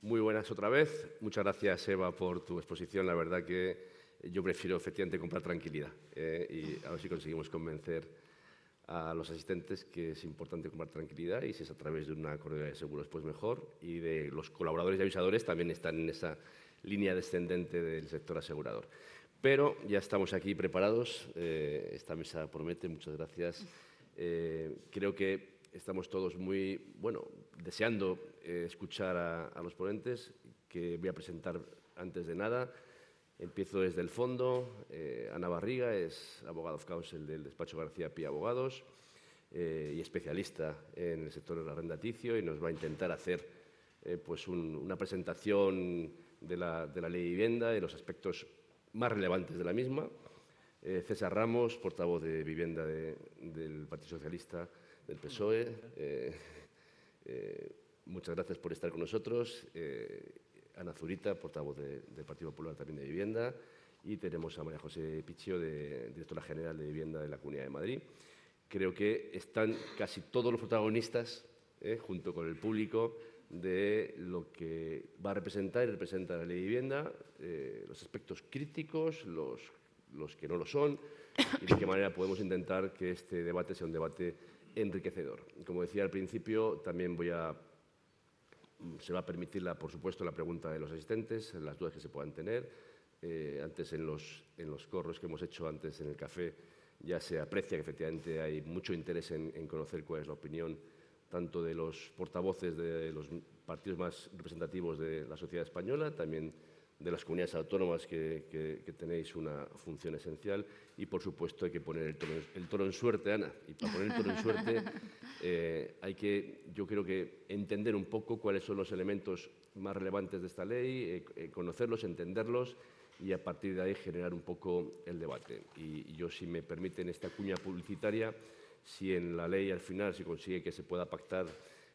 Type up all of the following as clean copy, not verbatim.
Muy buenas otra vez. Muchas gracias, Eva, por tu exposición. La verdad que yo prefiero efectivamente comprar tranquilidad y a ver si conseguimos convencer a los asistentes que es importante comprar tranquilidad y si es a través de una corredera de seguros, pues mejor. Y de los colaboradores y avisadores también están en esa línea descendente del sector asegurador. Pero ya estamos aquí preparados. Esta mesa promete. Muchas gracias. Creo que estamos todos muy, deseando escuchar a los ponentes, que voy a presentar antes de nada. Empiezo desde el fondo. Ana Barriga es abogado of counsel del despacho García Pía Abogados y especialista en el sector arrendaticio y nos va a intentar hacer una presentación de la ley de vivienda, de los aspectos más relevantes de la misma. César Ramos, portavoz de Vivienda del Partido Socialista del PSOE. Muchas gracias por estar con nosotros. Ana Zurita, portavoz del Partido Popular también de Vivienda. Y tenemos a María José Pichio, directora general de Vivienda de la Comunidad de Madrid. Creo que están casi todos los protagonistas, junto con el público, de lo que va a representar y representa la Ley de Vivienda, los aspectos críticos, los que no lo son, y de qué manera podemos intentar que este debate sea un debate enriquecedor. Como decía al principio, también se va a permitir, por supuesto, la pregunta de los asistentes, las dudas que se puedan tener. Antes, en los corros que hemos hecho antes en el café, ya se aprecia que efectivamente hay mucho interés en conocer cuál es la opinión tanto de los portavoces de los partidos más representativos de la sociedad española, también de las comunidades autónomas que tenéis una función esencial y, por supuesto, hay que poner el toro en suerte, Ana. Y para poner el toro en suerte hay que, yo creo que, entender un poco cuáles son los elementos más relevantes de esta ley, conocerlos, entenderlos y, a partir de ahí, generar un poco el debate. Y yo, si me permiten esta cuña publicitaria, si en la ley al final se consigue que se pueda pactar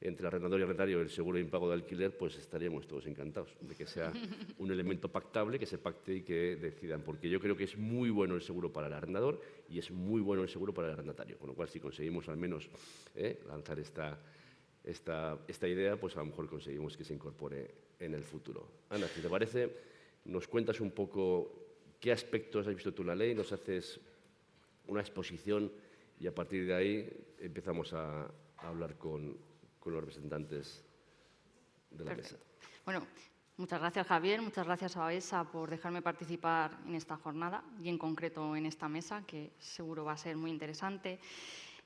entre el arrendador y el arrendatario el seguro de impago de alquiler, pues estaríamos todos encantados de que sea un elemento pactable, que se pacte y que decidan, porque yo creo que es muy bueno el seguro para el arrendador y es muy bueno el seguro para el arrendatario, con lo cual si conseguimos al menos lanzar esta idea, pues a lo mejor conseguimos que se incorpore en el futuro. Ana, si te parece, nos cuentas un poco qué aspectos has visto tú en la ley, nos haces una exposición y a partir de ahí empezamos a hablar con los representantes de la mesa. Bueno, muchas gracias, Javier. Muchas gracias a ESA por dejarme participar en esta jornada y, en concreto, en esta mesa, que seguro va a ser muy interesante.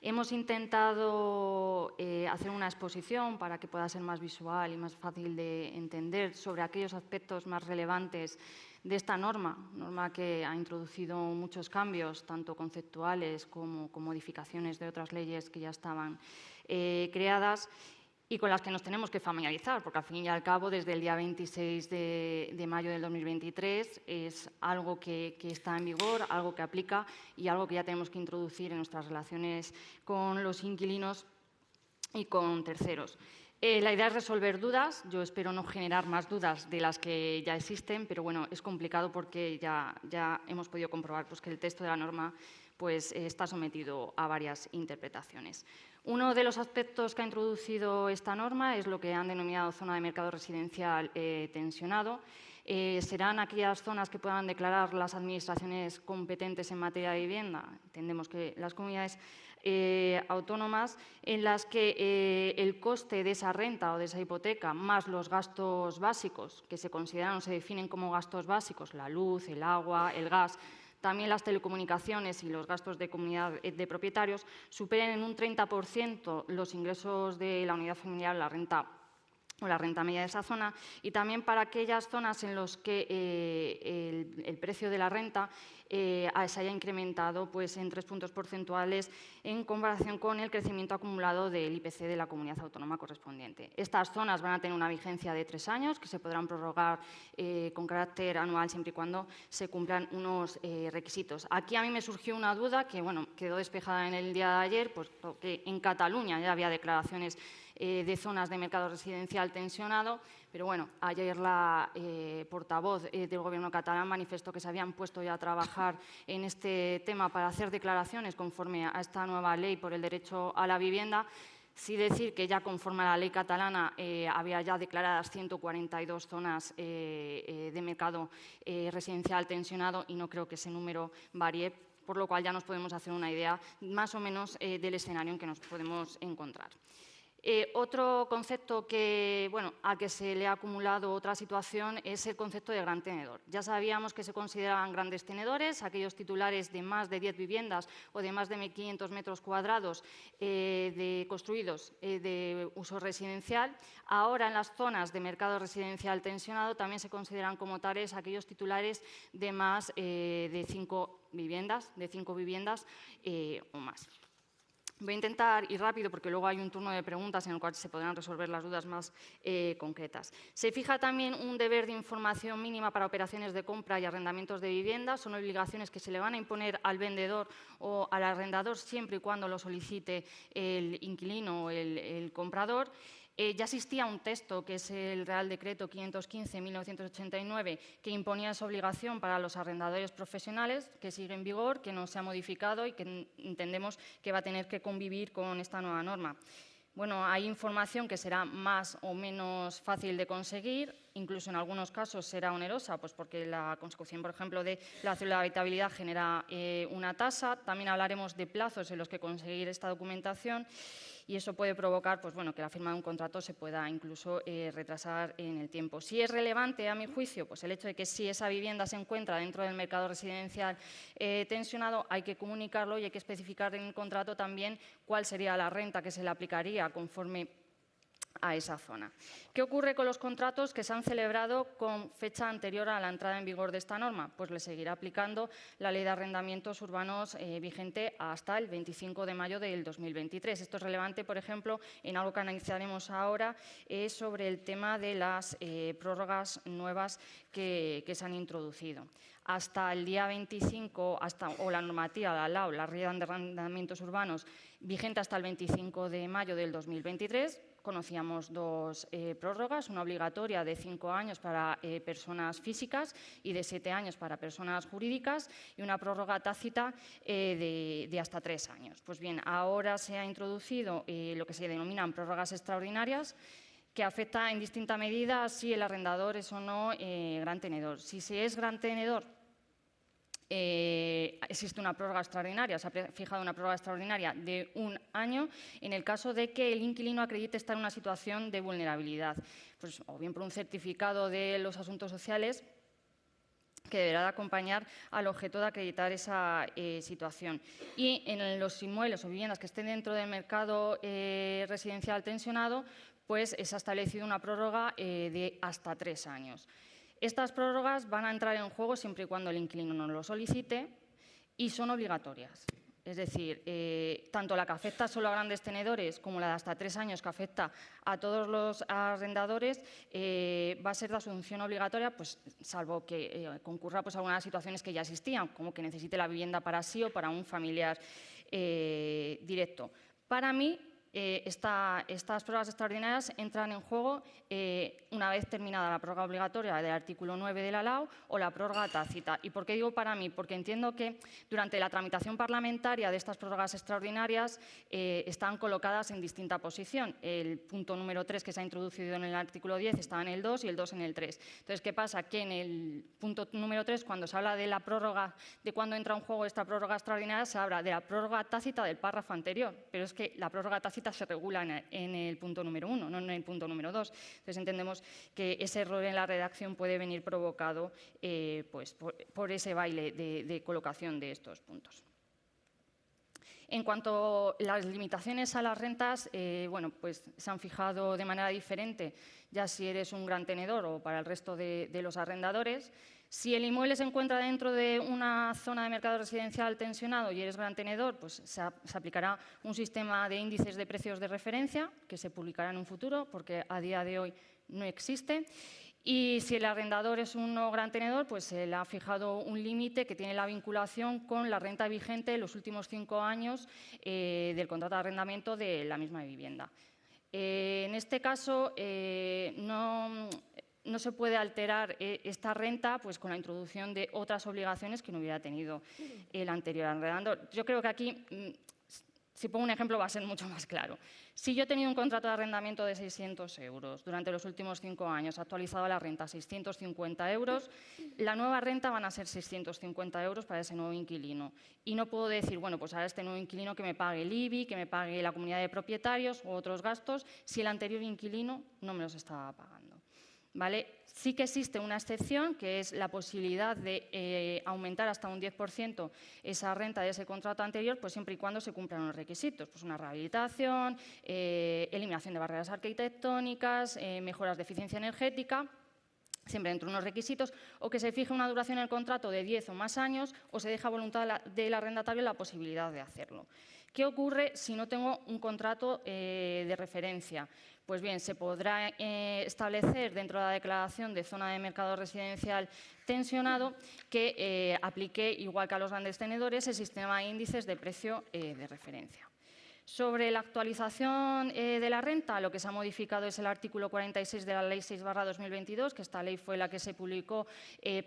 Hemos intentado hacer una exposición para que pueda ser más visual y más fácil de entender sobre aquellos aspectos más relevantes de esta norma que ha introducido muchos cambios, tanto conceptuales como modificaciones de otras leyes que ya estaban creadas y con las que nos tenemos que familiarizar, porque al fin y al cabo, desde el día 26 de mayo del 2023, es algo que está en vigor, algo que aplica y algo que ya tenemos que introducir en nuestras relaciones con los inquilinos y con terceros. La idea es resolver dudas. Yo espero no generar más dudas de las que ya existen, pero bueno, es complicado porque ya hemos podido comprobar que el texto de la norma está sometido a varias interpretaciones. Uno de los aspectos que ha introducido esta norma es lo que han denominado zona de mercado residencial tensionado. Serán aquellas zonas que puedan declarar las administraciones competentes en materia de vivienda, entendemos que las comunidades autónomas, en las que el coste de esa renta o de esa hipoteca más los gastos básicos, que se consideran o se definen como gastos básicos, la luz, el agua, el gas, también las telecomunicaciones y los gastos de comunidad de propietarios, superen en un 30% los ingresos de la unidad familiar, la renta o la renta media de esa zona, y también para aquellas zonas en las que el precio de la renta se haya incrementado en 3 puntos porcentuales en comparación con el crecimiento acumulado del IPC de la comunidad autónoma correspondiente. Estas zonas van a tener una vigencia de 3 años, que se podrán prorrogar con carácter anual siempre y cuando se cumplan unos requisitos. Aquí a mí me surgió una duda que quedó despejada en el día de ayer, porque en Cataluña ya había declaraciones de zonas de mercado residencial tensionado, pero bueno, ayer la portavoz del Gobierno catalán manifestó que se habían puesto ya a trabajar en este tema para hacer declaraciones conforme a esta nueva ley por el derecho a la vivienda. Sí decir que ya conforme a la ley catalana había ya declaradas 142 zonas de mercado residencial tensionado y no creo que ese número varíe, por lo cual ya nos podemos hacer una idea más o menos del escenario en que nos podemos encontrar. Otro concepto que, a que se le ha acumulado otra situación es el concepto de gran tenedor. Ya sabíamos que se consideraban grandes tenedores aquellos titulares de más de 10 viviendas o de más de 1.500 metros cuadrados construidos de uso residencial. Ahora, en las zonas de mercado residencial tensionado, también se consideran como tales aquellos titulares de más de 5 viviendas o más. Voy a intentar ir rápido porque luego hay un turno de preguntas en el cual se podrán resolver las dudas más concretas. Se fija también un deber de información mínima para operaciones de compra y arrendamientos de viviendas. Son obligaciones que se le van a imponer al vendedor o al arrendador siempre y cuando lo solicite el inquilino o el comprador. Ya existía un texto, que es el Real Decreto 515/1989, que imponía esa obligación para los arrendadores profesionales, que sigue en vigor, que no se ha modificado y que entendemos que va a tener que convivir con esta nueva norma. Bueno, hay información que será más o menos fácil de conseguir, incluso en algunos casos será onerosa, pues porque la consecución, por ejemplo, de la cédula de habitabilidad genera una tasa. También hablaremos de plazos en los que conseguir esta documentación y eso puede provocar que la firma de un contrato se pueda incluso retrasar en el tiempo. Si es relevante, a mi juicio, pues el hecho de que si esa vivienda se encuentra dentro del mercado residencial tensionado, hay que comunicarlo y hay que especificar en el contrato también cuál sería la renta que se le aplicaría conforme a esa zona. ¿Qué ocurre con los contratos que se han celebrado con fecha anterior a la entrada en vigor de esta norma? Pues le seguirá aplicando la Ley de Arrendamientos Urbanos vigente hasta el 25 de mayo del 2023. Esto es relevante, por ejemplo, en algo que analizaremos ahora, sobre el tema de las prórrogas nuevas que se han introducido. Hasta el día 25, o la normativa, la LAU, la Ley de Arrendamientos Urbanos, vigente hasta el 25 de mayo del 2023, conocíamos dos prórrogas, una obligatoria de 5 años para personas físicas y de 7 años para personas jurídicas y una prórroga tácita de hasta 3 años. Pues bien, ahora se ha introducido lo que se denominan prórrogas extraordinarias, que afecta en distinta medida si el arrendador es o no gran tenedor. Si se es gran tenedor, existe una prórroga extraordinaria, se ha fijado una prórroga extraordinaria de 1 año en el caso de que el inquilino acredite estar en una situación de vulnerabilidad, pues, o bien por un certificado de los asuntos sociales que deberá de acompañar al objeto de acreditar esa situación. Y en los inmuebles o viviendas que estén dentro del mercado residencial tensionado, pues se ha establecido una prórroga de hasta 3 años. Estas prórrogas van a entrar en juego siempre y cuando el inquilino no lo solicite y son obligatorias. Es decir, tanto la que afecta solo a grandes tenedores como la de hasta 3 años que afecta a todos los arrendadores va a ser de asunción obligatoria, pues, salvo que concurra algunas situaciones que ya existían, como que necesite la vivienda para sí o para un familiar directo. Para mí, estas prórrogas extraordinarias entran en juego una vez terminada la prórroga obligatoria del artículo 9 de la LAU o la prórroga tácita. ¿Y por qué digo para mí? Porque entiendo que durante la tramitación parlamentaria de estas prórrogas extraordinarias están colocadas en distinta posición. El punto número 3 que se ha introducido en el artículo 10 está en el 2 y el 2 en el 3. Entonces, ¿qué pasa? Que en el punto número 3, cuando se habla de la prórroga, de cuándo entra en juego esta prórroga extraordinaria, se habla de la prórroga tácita del párrafo anterior, pero es que la prórroga tácita se regula en el punto número 1, no en el punto número 2. Entonces, entendemos que ese error en la redacción puede venir provocado por ese baile de colocación de estos puntos. En cuanto a las limitaciones a las rentas, pues se han fijado de manera diferente, ya si eres un gran tenedor o para el resto de los arrendadores. Si el inmueble se encuentra dentro de una zona de mercado residencial tensionado y eres gran tenedor, pues se aplicará un sistema de índices de precios de referencia que se publicará en un futuro, porque a día de hoy no existe. Y si el arrendador es un no gran tenedor, pues se le ha fijado un límite que tiene la vinculación con la renta vigente en los últimos 5 años del contrato de arrendamiento de la misma vivienda. En este caso, no se puede alterar esta renta pues, con la introducción de otras obligaciones que no hubiera tenido el anterior arrendador. Yo creo que aquí Si pongo un ejemplo va a ser mucho más claro. Si yo he tenido un contrato de arrendamiento de 600 euros durante los últimos 5 años, actualizado la renta a 650 euros, la nueva renta van a ser 650 euros para ese nuevo inquilino. Y no puedo decir, bueno, pues ahora este nuevo inquilino que me pague el IBI, que me pague la comunidad de propietarios u otros gastos, si el anterior inquilino no me los estaba pagando. ¿Vale? Sí que existe una excepción, que es la posibilidad de aumentar hasta un 10% esa renta de ese contrato anterior, pues siempre y cuando se cumplan los requisitos. Pues una rehabilitación, eliminación de barreras arquitectónicas, mejoras de eficiencia energética, siempre dentro de unos requisitos, o que se fije una duración del contrato de 10 o más años, o se deja a voluntad del arrendatario la posibilidad de hacerlo. ¿Qué ocurre si no tengo un contrato de referencia? Pues bien, se podrá establecer dentro de la declaración de zona de mercado residencial tensionado que aplique, igual que a los grandes tenedores, el sistema de índices de precio de referencia. Sobre la actualización de la renta, lo que se ha modificado es el artículo 46 de la Ley 6/2022, que esta ley fue la que se publicó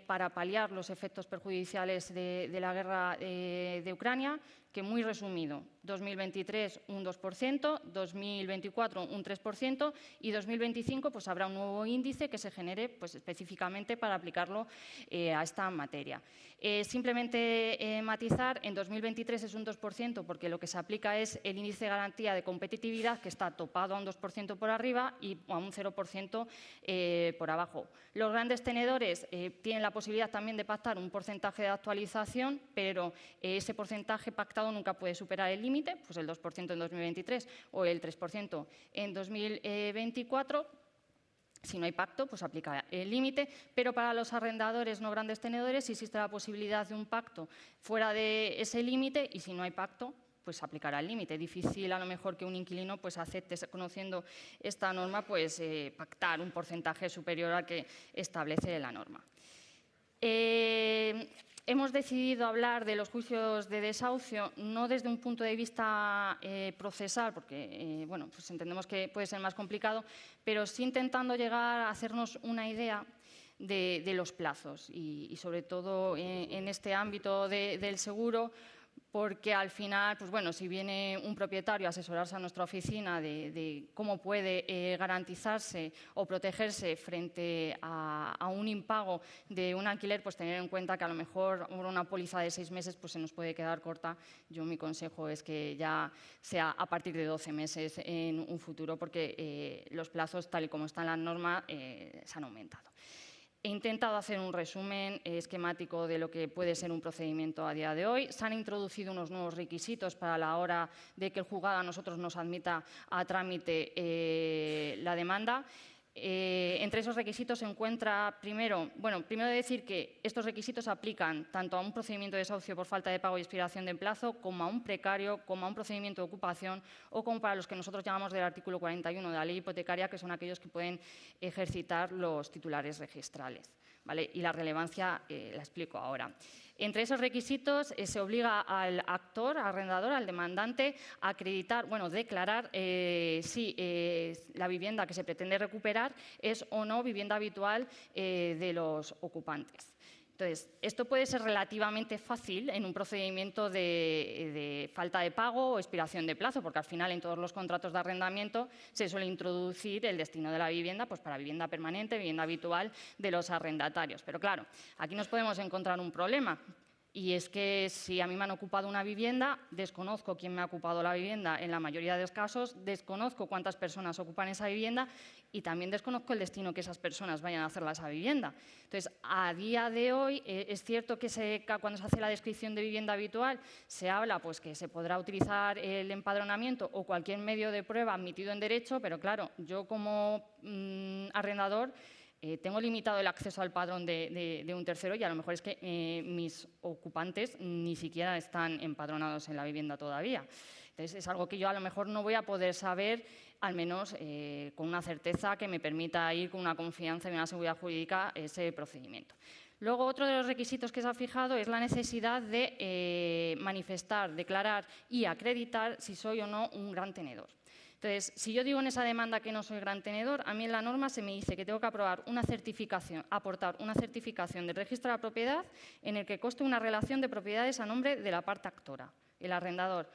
para paliar los efectos perjudiciales de la guerra de Ucrania, que muy resumido, 2023 un 2%, 2024 un 3% y 2025 pues habrá un nuevo índice que se genere pues, específicamente para aplicarlo a esta materia. Simplemente matizar, en 2023 es un 2% porque lo que se aplica es el índice de garantía de competitividad que está topado a un 2% por arriba y a un 0% por abajo. Los grandes tenedores tienen la posibilidad también de pactar un porcentaje de actualización, pero ese porcentaje pactado nunca puede superar el límite, pues el 2% en 2023 o el 3% en 2024. Si no hay pacto, pues aplica el límite, pero para los arrendadores no grandes tenedores existe la posibilidad de un pacto fuera de ese límite y si no hay pacto, pues aplicará el límite. Difícil a lo mejor que un inquilino pues acepte, conociendo esta norma, pues pactar un porcentaje superior al que establece la norma. Hemos decidido hablar de los juicios de desahucio no desde un punto de vista procesal, porque bueno, pues entendemos que puede ser más complicado, pero sí intentando llegar a hacernos una idea de los plazos y sobre todo en este ámbito del seguro, porque al final, pues bueno, si viene un propietario a asesorarse a nuestra oficina de cómo puede garantizarse o protegerse frente a un impago de un alquiler, pues tener en cuenta que a lo mejor una póliza de 6 meses pues se nos puede quedar corta. Yo mi consejo es que ya sea a partir de 12 meses en un futuro, porque los plazos, tal y como está en la norma, se han aumentado. He intentado hacer un resumen esquemático de lo que puede ser un procedimiento a día de hoy. Se han introducido unos nuevos requisitos para la hora de que el juzgado a nosotros nos admita a trámite la demanda. Entre esos requisitos se encuentra, primero decir que estos requisitos aplican tanto a un procedimiento de desahucio por falta de pago y expiración de plazo, como a un precario, como a un procedimiento de ocupación o como para los que nosotros llamamos del artículo 41 de la ley hipotecaria, que son aquellos que pueden ejercitar los titulares registrales. ¿Vale? Y la relevancia la explico ahora. Entre esos requisitos se obliga al actor, al arrendador, al demandante, a acreditar, declarar si la vivienda que se pretende recuperar es o no vivienda habitual de los ocupantes. Entonces, esto puede ser relativamente fácil en un procedimiento de falta de pago o expiración de plazo, porque al final en todos los contratos de arrendamiento se suele introducir el destino de la vivienda pues para vivienda permanente, vivienda habitual de los arrendatarios. Pero claro, aquí nos podemos encontrar un problema. Y es que si a mí me han ocupado una vivienda, desconozco quién me ha ocupado la vivienda en la mayoría de los casos, desconozco cuántas personas ocupan esa vivienda y también desconozco el destino que esas personas vayan a hacerla a esa vivienda. Entonces, a día de hoy es cierto que cuando se hace la descripción de vivienda habitual se habla pues, que se podrá utilizar el empadronamiento o cualquier medio de prueba admitido en derecho, pero claro, yo como arrendador tengo limitado el acceso al padrón de un tercero y a lo mejor es que mis ocupantes ni siquiera están empadronados en la vivienda todavía. Entonces, es algo que yo a lo mejor no voy a poder saber, al menos con una certeza que me permita ir con una confianza y una seguridad jurídica ese procedimiento. Luego, otro de los requisitos que se ha fijado es la necesidad de manifestar, declarar y acreditar si soy o no un gran tenedor. Entonces, si yo digo en esa demanda que no soy gran tenedor, a mí en la norma se me dice que tengo que aportar una certificación del registro de la propiedad en el que conste una relación de propiedades a nombre de la parte actora, el arrendador.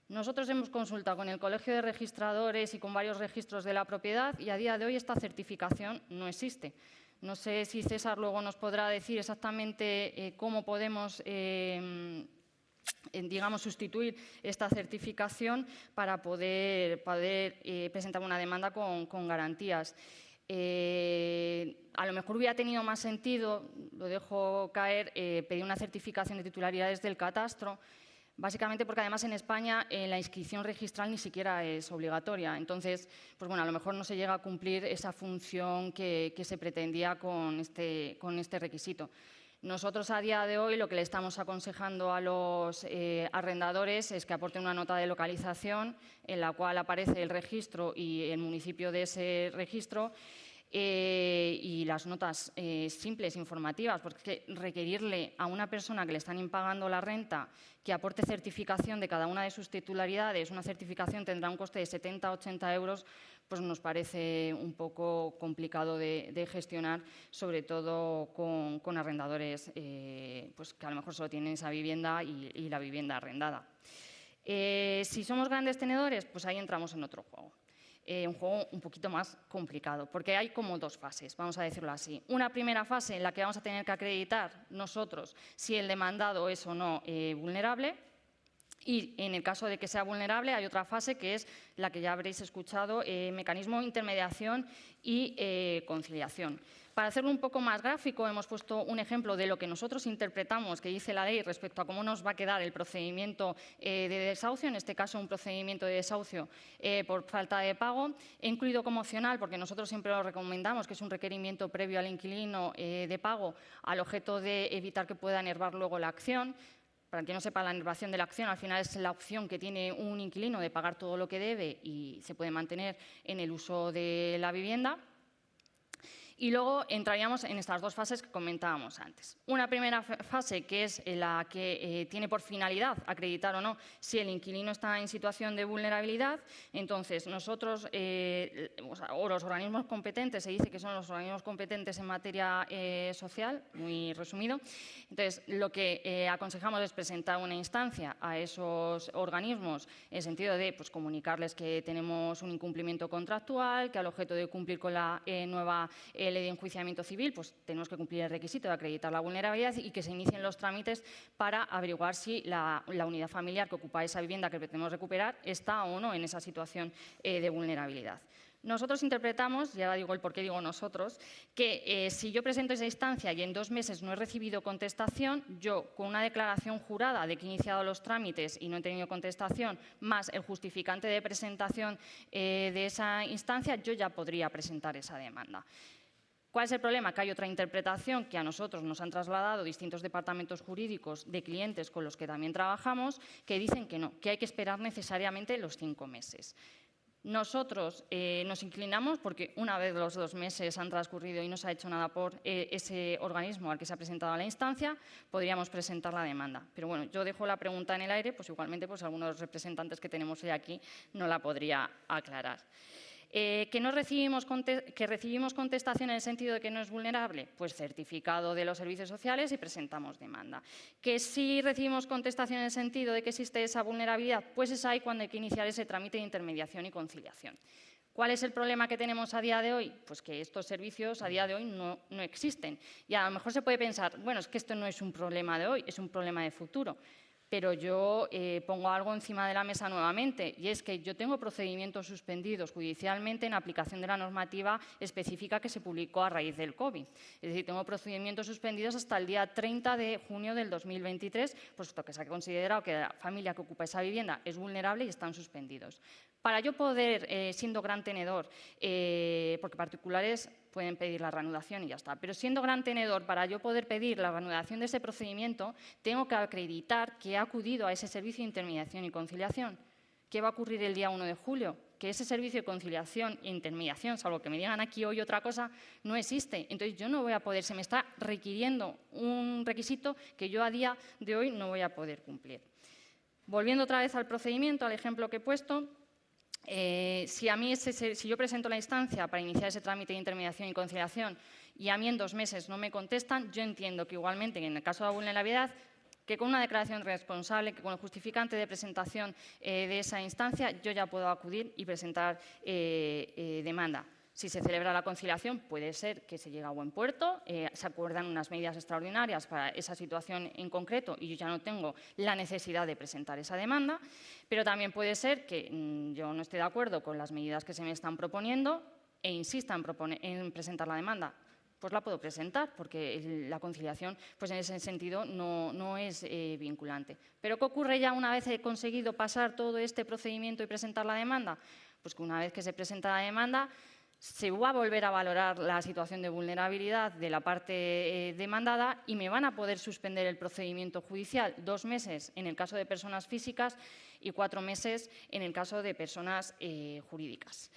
Nosotros hemos consultado con el Colegio de Registradores y con varios registros de la propiedad y a día de hoy esta certificación no existe. No sé si César luego nos podrá decir exactamente cómo podemos digamos, sustituir esta certificación para poder presentar una demanda con garantías. A lo mejor hubiera tenido más sentido, lo dejo caer, pedir una certificación de titularidades del catastro, básicamente porque además en España la inscripción registral ni siquiera es obligatoria. Entonces, pues bueno, a lo mejor no se llega a cumplir esa función que se pretendía con este requisito. Nosotros a día de hoy lo que le estamos aconsejando a los arrendadores es que aporten una nota de localización en la cual aparece el registro y el municipio de ese registro y las notas simples, informativas, porque requerirle a una persona que le están impagando la renta que aporte certificación de cada una de sus titularidades, una certificación tendrá un coste de 70 a 80 euros, pues nos parece un poco complicado de gestionar, sobre todo con arrendadores pues que a lo mejor solo tienen esa vivienda y la vivienda arrendada. Si somos grandes tenedores, pues ahí entramos en otro juego. Un juego un poquito más complicado, porque hay como dos fases, vamos a decirlo así. Una primera fase en la que vamos a tener que acreditar nosotros si el demandado es o no vulnerable, y en el caso de que sea vulnerable hay otra fase que es la que ya habréis escuchado, mecanismo de intermediación y conciliación. Para hacerlo un poco más gráfico, hemos puesto un ejemplo de lo que nosotros interpretamos que dice la ley respecto a cómo nos va a quedar el procedimiento de desahucio, en este caso un procedimiento de desahucio por falta de pago. He incluido como opcional, porque nosotros siempre lo recomendamos, que es un requerimiento previo al inquilino de pago al objeto de evitar que pueda enervar luego la acción. Para quien no sepa, la enervación de la acción al final es la opción que tiene un inquilino de pagar todo lo que debe y se puede mantener en el uso de la vivienda. Y luego entraríamos en estas dos fases que comentábamos antes. Una primera fase que es la que tiene por finalidad acreditar o no si el inquilino está en situación de vulnerabilidad. Entonces, nosotros, o los organismos competentes, se dice que son los organismos competentes en materia social, muy resumido. Entonces, lo que aconsejamos es presentar una instancia a esos organismos en sentido de pues, comunicarles que tenemos un incumplimiento contractual, que al objeto de cumplir con la nueva ley de enjuiciamiento civil, pues tenemos que cumplir el requisito de acreditar la vulnerabilidad y que se inicien los trámites para averiguar si la unidad familiar que ocupa esa vivienda que pretendemos recuperar está o no en esa situación de vulnerabilidad. Nosotros interpretamos, y ahora digo el por qué digo nosotros, que si yo presento esa instancia y en 2 meses no he recibido contestación, yo con una declaración jurada de que he iniciado los trámites y no he tenido contestación, más el justificante de presentación de esa instancia, yo ya podría presentar esa demanda. ¿Cuál es el problema? Que hay otra interpretación que a nosotros nos han trasladado distintos departamentos jurídicos de clientes con los que también trabajamos, que dicen que no, que hay que esperar necesariamente los 5 meses. Nosotros nos inclinamos porque una vez los 2 meses han transcurrido y no se ha hecho nada por ese organismo al que se ha presentado la instancia, podríamos presentar la demanda. Pero bueno, yo dejo la pregunta en el aire, pues igualmente pues algunos de los representantes que tenemos hoy aquí no la podría aclarar. ¿Que recibimos contestación en el sentido de que no es vulnerable? Pues certificado de los servicios sociales y presentamos demanda. ¿Que sí recibimos contestación en el sentido de que existe esa vulnerabilidad? Pues es ahí cuando hay que iniciar ese trámite de intermediación y conciliación. ¿Cuál es el problema que tenemos a día de hoy? Pues que estos servicios a día de hoy no existen. Y a lo mejor se puede pensar, bueno, es que esto no es un problema de hoy, es un problema de futuro. Pero yo pongo algo encima de la mesa nuevamente, y es que yo tengo procedimientos suspendidos judicialmente en aplicación de la normativa específica que se publicó a raíz del COVID. Es decir, tengo procedimientos suspendidos hasta el día 30 de junio del 2023, puesto que se ha considerado que la familia que ocupa esa vivienda es vulnerable y están suspendidos. Para yo poder, siendo gran tenedor, porque particulares pueden pedir la reanudación y ya está, pero siendo gran tenedor, para yo poder pedir la reanudación de ese procedimiento, tengo que acreditar que he acudido a ese servicio de intermediación y conciliación. ¿Qué va a ocurrir el día 1 de julio? Que ese servicio de conciliación e intermediación, salvo que me digan aquí hoy otra cosa, no existe. Entonces yo no voy a poder, se me está requiriendo un requisito que yo a día de hoy no voy a poder cumplir. Volviendo otra vez al procedimiento, al ejemplo que he puesto, si yo presento la instancia para iniciar ese trámite de intermediación y conciliación y a mí en 2 meses no me contestan, yo entiendo que igualmente en el caso de la vulnerabilidad que con una declaración responsable, que con el justificante de presentación de esa instancia, yo ya puedo acudir y presentar demanda. Si se celebra la conciliación, puede ser que se llegue a buen puerto, se acuerdan unas medidas extraordinarias para esa situación en concreto y yo ya no tengo la necesidad de presentar esa demanda, pero también puede ser que yo no esté de acuerdo con las medidas que se me están proponiendo e insista en presentar la demanda. Pues la puedo presentar, porque la conciliación, pues en ese sentido, no es vinculante. ¿Pero qué ocurre ya una vez he conseguido pasar todo este procedimiento y presentar la demanda? Pues que una vez que se presenta la demanda, se va a volver a valorar la situación de vulnerabilidad de la parte demandada y me van a poder suspender el procedimiento judicial 2 meses en el caso de personas físicas y 4 meses en el caso de personas jurídicas.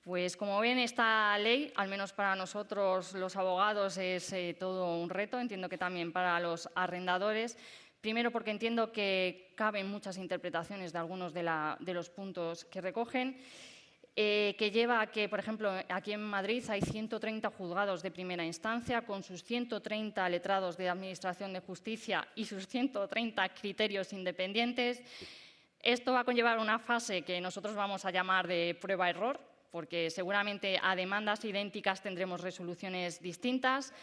Pues como ven, esta ley, al menos para nosotros los abogados, es todo un reto. Entiendo que también para los arrendadores. Primero porque entiendo que caben muchas interpretaciones de algunos de los puntos que recogen. Que lleva a que, por ejemplo, aquí en Madrid hay 130 juzgados de primera instancia con sus 130 letrados de Administración de Justicia y sus 130 criterios independientes. Esto va a conllevar una fase que nosotros vamos a llamar de prueba-error, porque seguramente a demandas idénticas tendremos resoluciones distintas.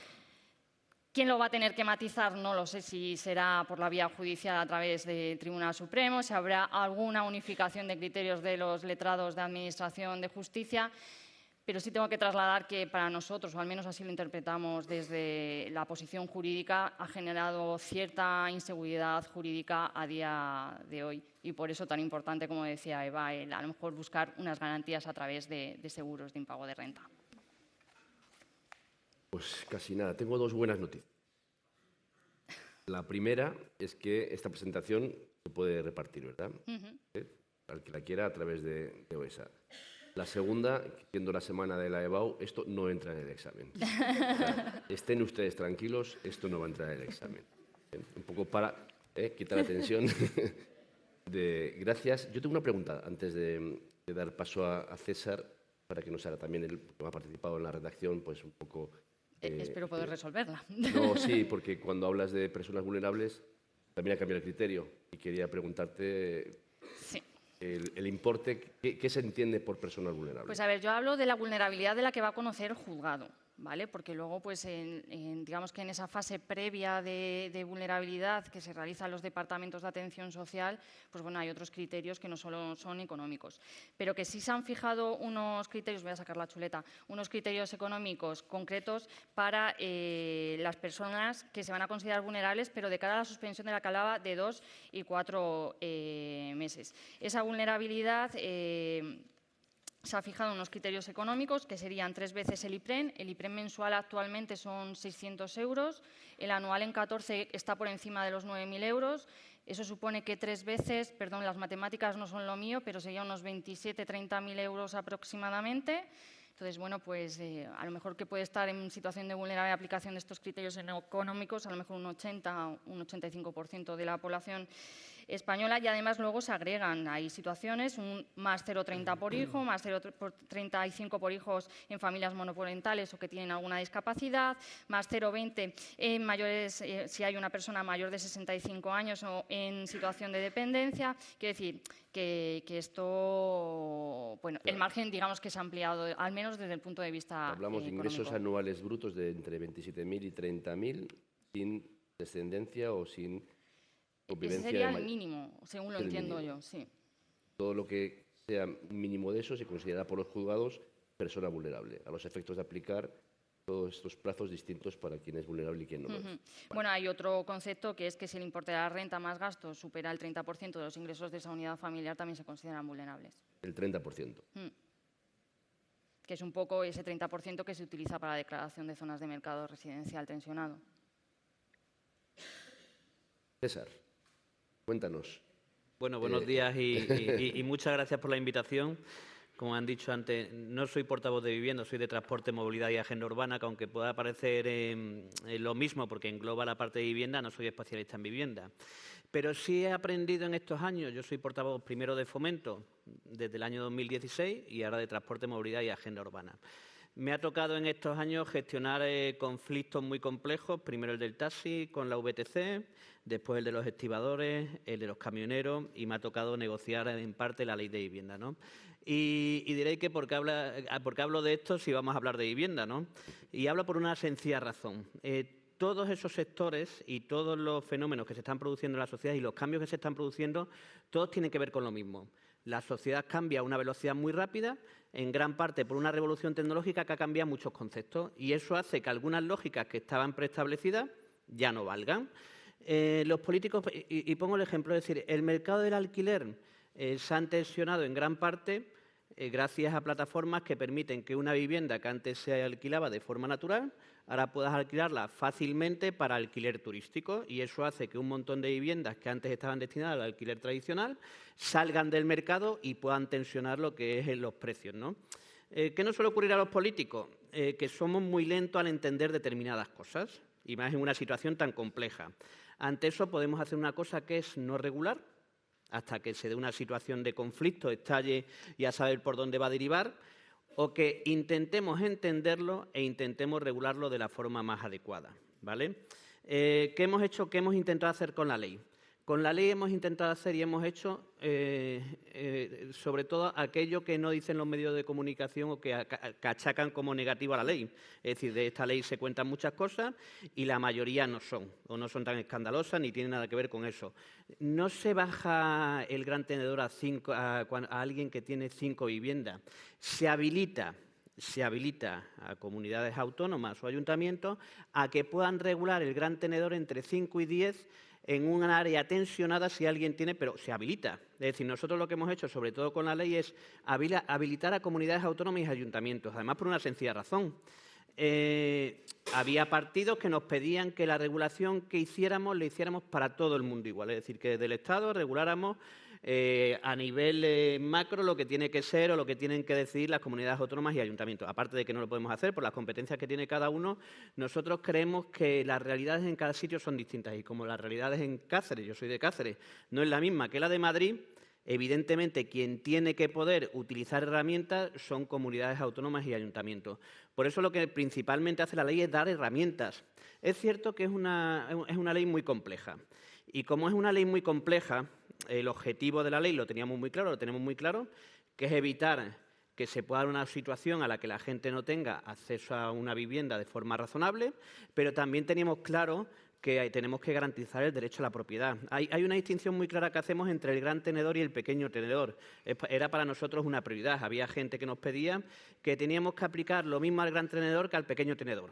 ¿Quién lo va a tener que matizar? No lo sé, si será por la vía judicial a través del Tribunal Supremo, si habrá alguna unificación de criterios de los letrados de Administración de Justicia, pero sí tengo que trasladar que para nosotros, o al menos así lo interpretamos desde la posición jurídica, ha generado cierta inseguridad jurídica a día de hoy y por eso tan importante, como decía Eva, a lo mejor buscar unas garantías a través de seguros de impago de renta. Pues casi nada. Tengo 2 buenas noticias. La primera es que esta presentación se puede repartir, ¿verdad? Al que la quiera a través de OESA. La segunda, siendo la semana de la EBAU, esto no entra en el examen. O sea, estén ustedes tranquilos, esto no va a entrar en el examen. Un poco para quitar la tensión. Gracias. Yo tengo una pregunta antes de dar paso a César, para que nos haga también, él que ha participado en la redacción, pues un poco... espero poder resolverla. No, sí, porque cuando hablas de personas vulnerables también ha cambiado el criterio y quería preguntarte sí. el importe, ¿qué se entiende por personas vulnerables? Pues a ver, yo hablo de la vulnerabilidad de la que va a conocer el juzgado, ¿vale? Porque luego, pues, digamos que en esa fase previa de vulnerabilidad que se realiza en los departamentos de atención social, pues bueno, hay otros criterios que no solo son económicos, pero que sí se han fijado unos criterios, voy a sacar la chuleta, unos criterios económicos concretos para las personas que se van a considerar vulnerables, pero de cara a la suspensión de la que hablaba de 2 y 4 meses. Esa vulnerabilidad... se ha fijado unos criterios económicos que serían 3 veces el IPREN. El IPREN mensual actualmente son 600 euros, el anual en 14 está por encima de los 9.000 euros. Eso supone que 3 veces, perdón, las matemáticas no son lo mío, pero serían unos 27-30.000 euros aproximadamente. Entonces, bueno, pues a lo mejor que puede estar en situación de vulnerable aplicación de estos criterios económicos, a lo mejor un 85% de la población española, y además luego se agregan, hay situaciones, un más 0,30 por hijo, más 0,35 por hijos en familias monoparentales o que tienen alguna discapacidad, más 0,20 en mayores, si hay una persona mayor de 65 años o en situación de dependencia. Quiero decir que esto, bueno, el margen, digamos que se ha ampliado, al menos desde el punto de vista Hablamos de ingresos anuales brutos de entre 27.000 y 30.000, sin descendencia o sin... Ese sería el mínimo, según lo entiendo yo, sí. Todo lo que sea mínimo de eso se considera por los juzgados persona vulnerable, a los efectos de aplicar todos estos plazos distintos para quién es vulnerable y quién no lo es. Vale. Bueno, hay otro concepto que es que si el importe de la renta más gastos supera el 30% de los ingresos de esa unidad familiar, también se consideran vulnerables. El 30%. Que es un poco ese 30% que se utiliza para la declaración de zonas de mercado residencial tensionado. César. Cuéntanos. Bueno, buenos días y muchas gracias por la invitación. Como han dicho antes, no soy portavoz de vivienda, soy de transporte, movilidad y agenda urbana, que aunque pueda parecer lo mismo porque engloba la parte de vivienda, no soy especialista en vivienda. Pero sí he aprendido en estos años, yo soy portavoz primero de Fomento desde el año 2016 y ahora de transporte, movilidad y agenda urbana. Me ha tocado en estos años gestionar conflictos muy complejos, primero el del taxi con la VTC, después el de los estibadores, el de los camioneros y me ha tocado negociar en parte la ley de vivienda, ¿no? Y diréis que ¿por qué hablo de esto si vamos a hablar de vivienda, ¿no? Y hablo por una sencilla razón. Todos esos sectores y todos los fenómenos que se están produciendo en la sociedad y los cambios que se están produciendo, todos tienen que ver con lo mismo. La sociedad cambia a una velocidad muy rápida, en gran parte por una revolución tecnológica que ha cambiado muchos conceptos y eso hace que algunas lógicas que estaban preestablecidas ya no valgan. Los políticos, y pongo el ejemplo, es decir, el mercado del alquiler se ha tensionado en gran parte gracias a plataformas que permiten que una vivienda que antes se alquilaba de forma natural, ahora puedas alquilarla fácilmente para alquiler turístico y eso hace que un montón de viviendas que antes estaban destinadas al alquiler tradicional salgan del mercado y puedan tensionar lo que es los precios, ¿no? ¿Qué nos suele ocurrir a los políticos? Que somos muy lentos al entender determinadas cosas y más en una situación tan compleja. Ante eso podemos hacer una cosa que es no regular, hasta que se dé una situación de conflicto, estalle y a saber por dónde va a derivar, o que intentemos entenderlo e intentemos regularlo de la forma más adecuada, ¿vale? ¿Qué hemos hecho? ¿Qué hemos intentado hacer con la ley? Con la ley hemos intentado hacer y hemos hecho, sobre todo, aquello que no dicen los medios de comunicación o que achacan como negativo a la ley. Es decir, de esta ley se cuentan muchas cosas y la mayoría no son, o no son tan escandalosas ni tienen nada que ver con eso. No se baja el gran tenedor a alguien que tiene 5 viviendas. Se habilita a comunidades autónomas o ayuntamientos a que puedan regular el gran tenedor entre 5 y 10 en un área tensionada si alguien tiene, pero se habilita. Es decir, nosotros lo que hemos hecho, sobre todo con la ley, es habilitar a comunidades autónomas y ayuntamientos, además por una sencilla razón. Había partidos que nos pedían que la regulación que hiciéramos, la hiciéramos para todo el mundo igual, es decir, que desde el Estado reguláramos a nivel macro lo que tiene que ser o lo que tienen que decidir las comunidades autónomas y ayuntamientos. Aparte de que no lo podemos hacer por las competencias que tiene cada uno, nosotros creemos que las realidades en cada sitio son distintas y como las realidades en Cáceres, yo soy de Cáceres, no es la misma que la de Madrid, evidentemente quien tiene que poder utilizar herramientas son comunidades autónomas y ayuntamientos. Por eso lo que principalmente hace la ley es dar herramientas. Es cierto que es una ley muy compleja y como es una ley muy compleja, el objetivo de la ley lo teníamos muy claro, lo tenemos muy claro, que es evitar que se pueda dar una situación a la que la gente no tenga acceso a una vivienda de forma razonable, pero también teníamos claro que tenemos que garantizar el derecho a la propiedad. Hay una distinción muy clara que hacemos entre el gran tenedor y el pequeño tenedor. Era para nosotros una prioridad. Había gente que nos pedía que teníamos que aplicar lo mismo al gran tenedor que al pequeño tenedor.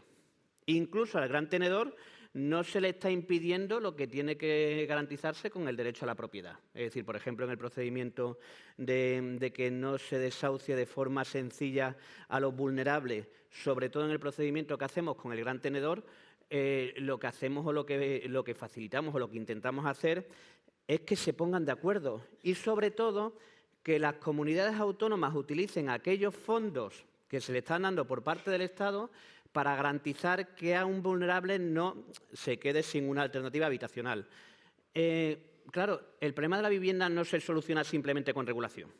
Incluso al gran tenedor no se le está impidiendo lo que tiene que garantizarse con el derecho a la propiedad. Es decir, por ejemplo, en el procedimiento de que no se desahucie de forma sencilla a los vulnerables, sobre todo en el procedimiento que hacemos con el gran tenedor, lo que hacemos o lo que facilitamos o lo que intentamos hacer es que se pongan de acuerdo y, sobre todo, que las comunidades autónomas utilicen aquellos fondos que se le están dando por parte del Estado para garantizar que a un vulnerable no se quede sin una alternativa habitacional. Claro, el problema de la vivienda no se soluciona simplemente con regulación,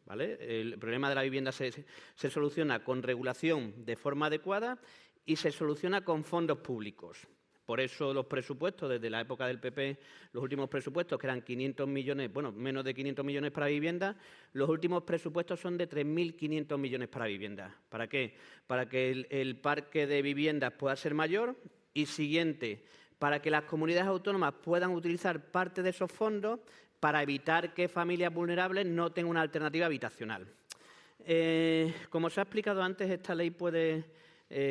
¿vale? El problema de la vivienda se soluciona con regulación de forma adecuada y se soluciona con fondos públicos. Por eso los presupuestos, desde la época del PP, los últimos presupuestos, que eran 500 millones, bueno, menos de 500 millones para vivienda, los últimos presupuestos son de 3.500 millones para vivienda. ¿Para qué? Para que el parque de viviendas pueda ser mayor y, siguiente, para que las comunidades autónomas puedan utilizar parte de esos fondos para evitar que familias vulnerables no tengan una alternativa habitacional. Como se ha explicado antes, esta ley puede,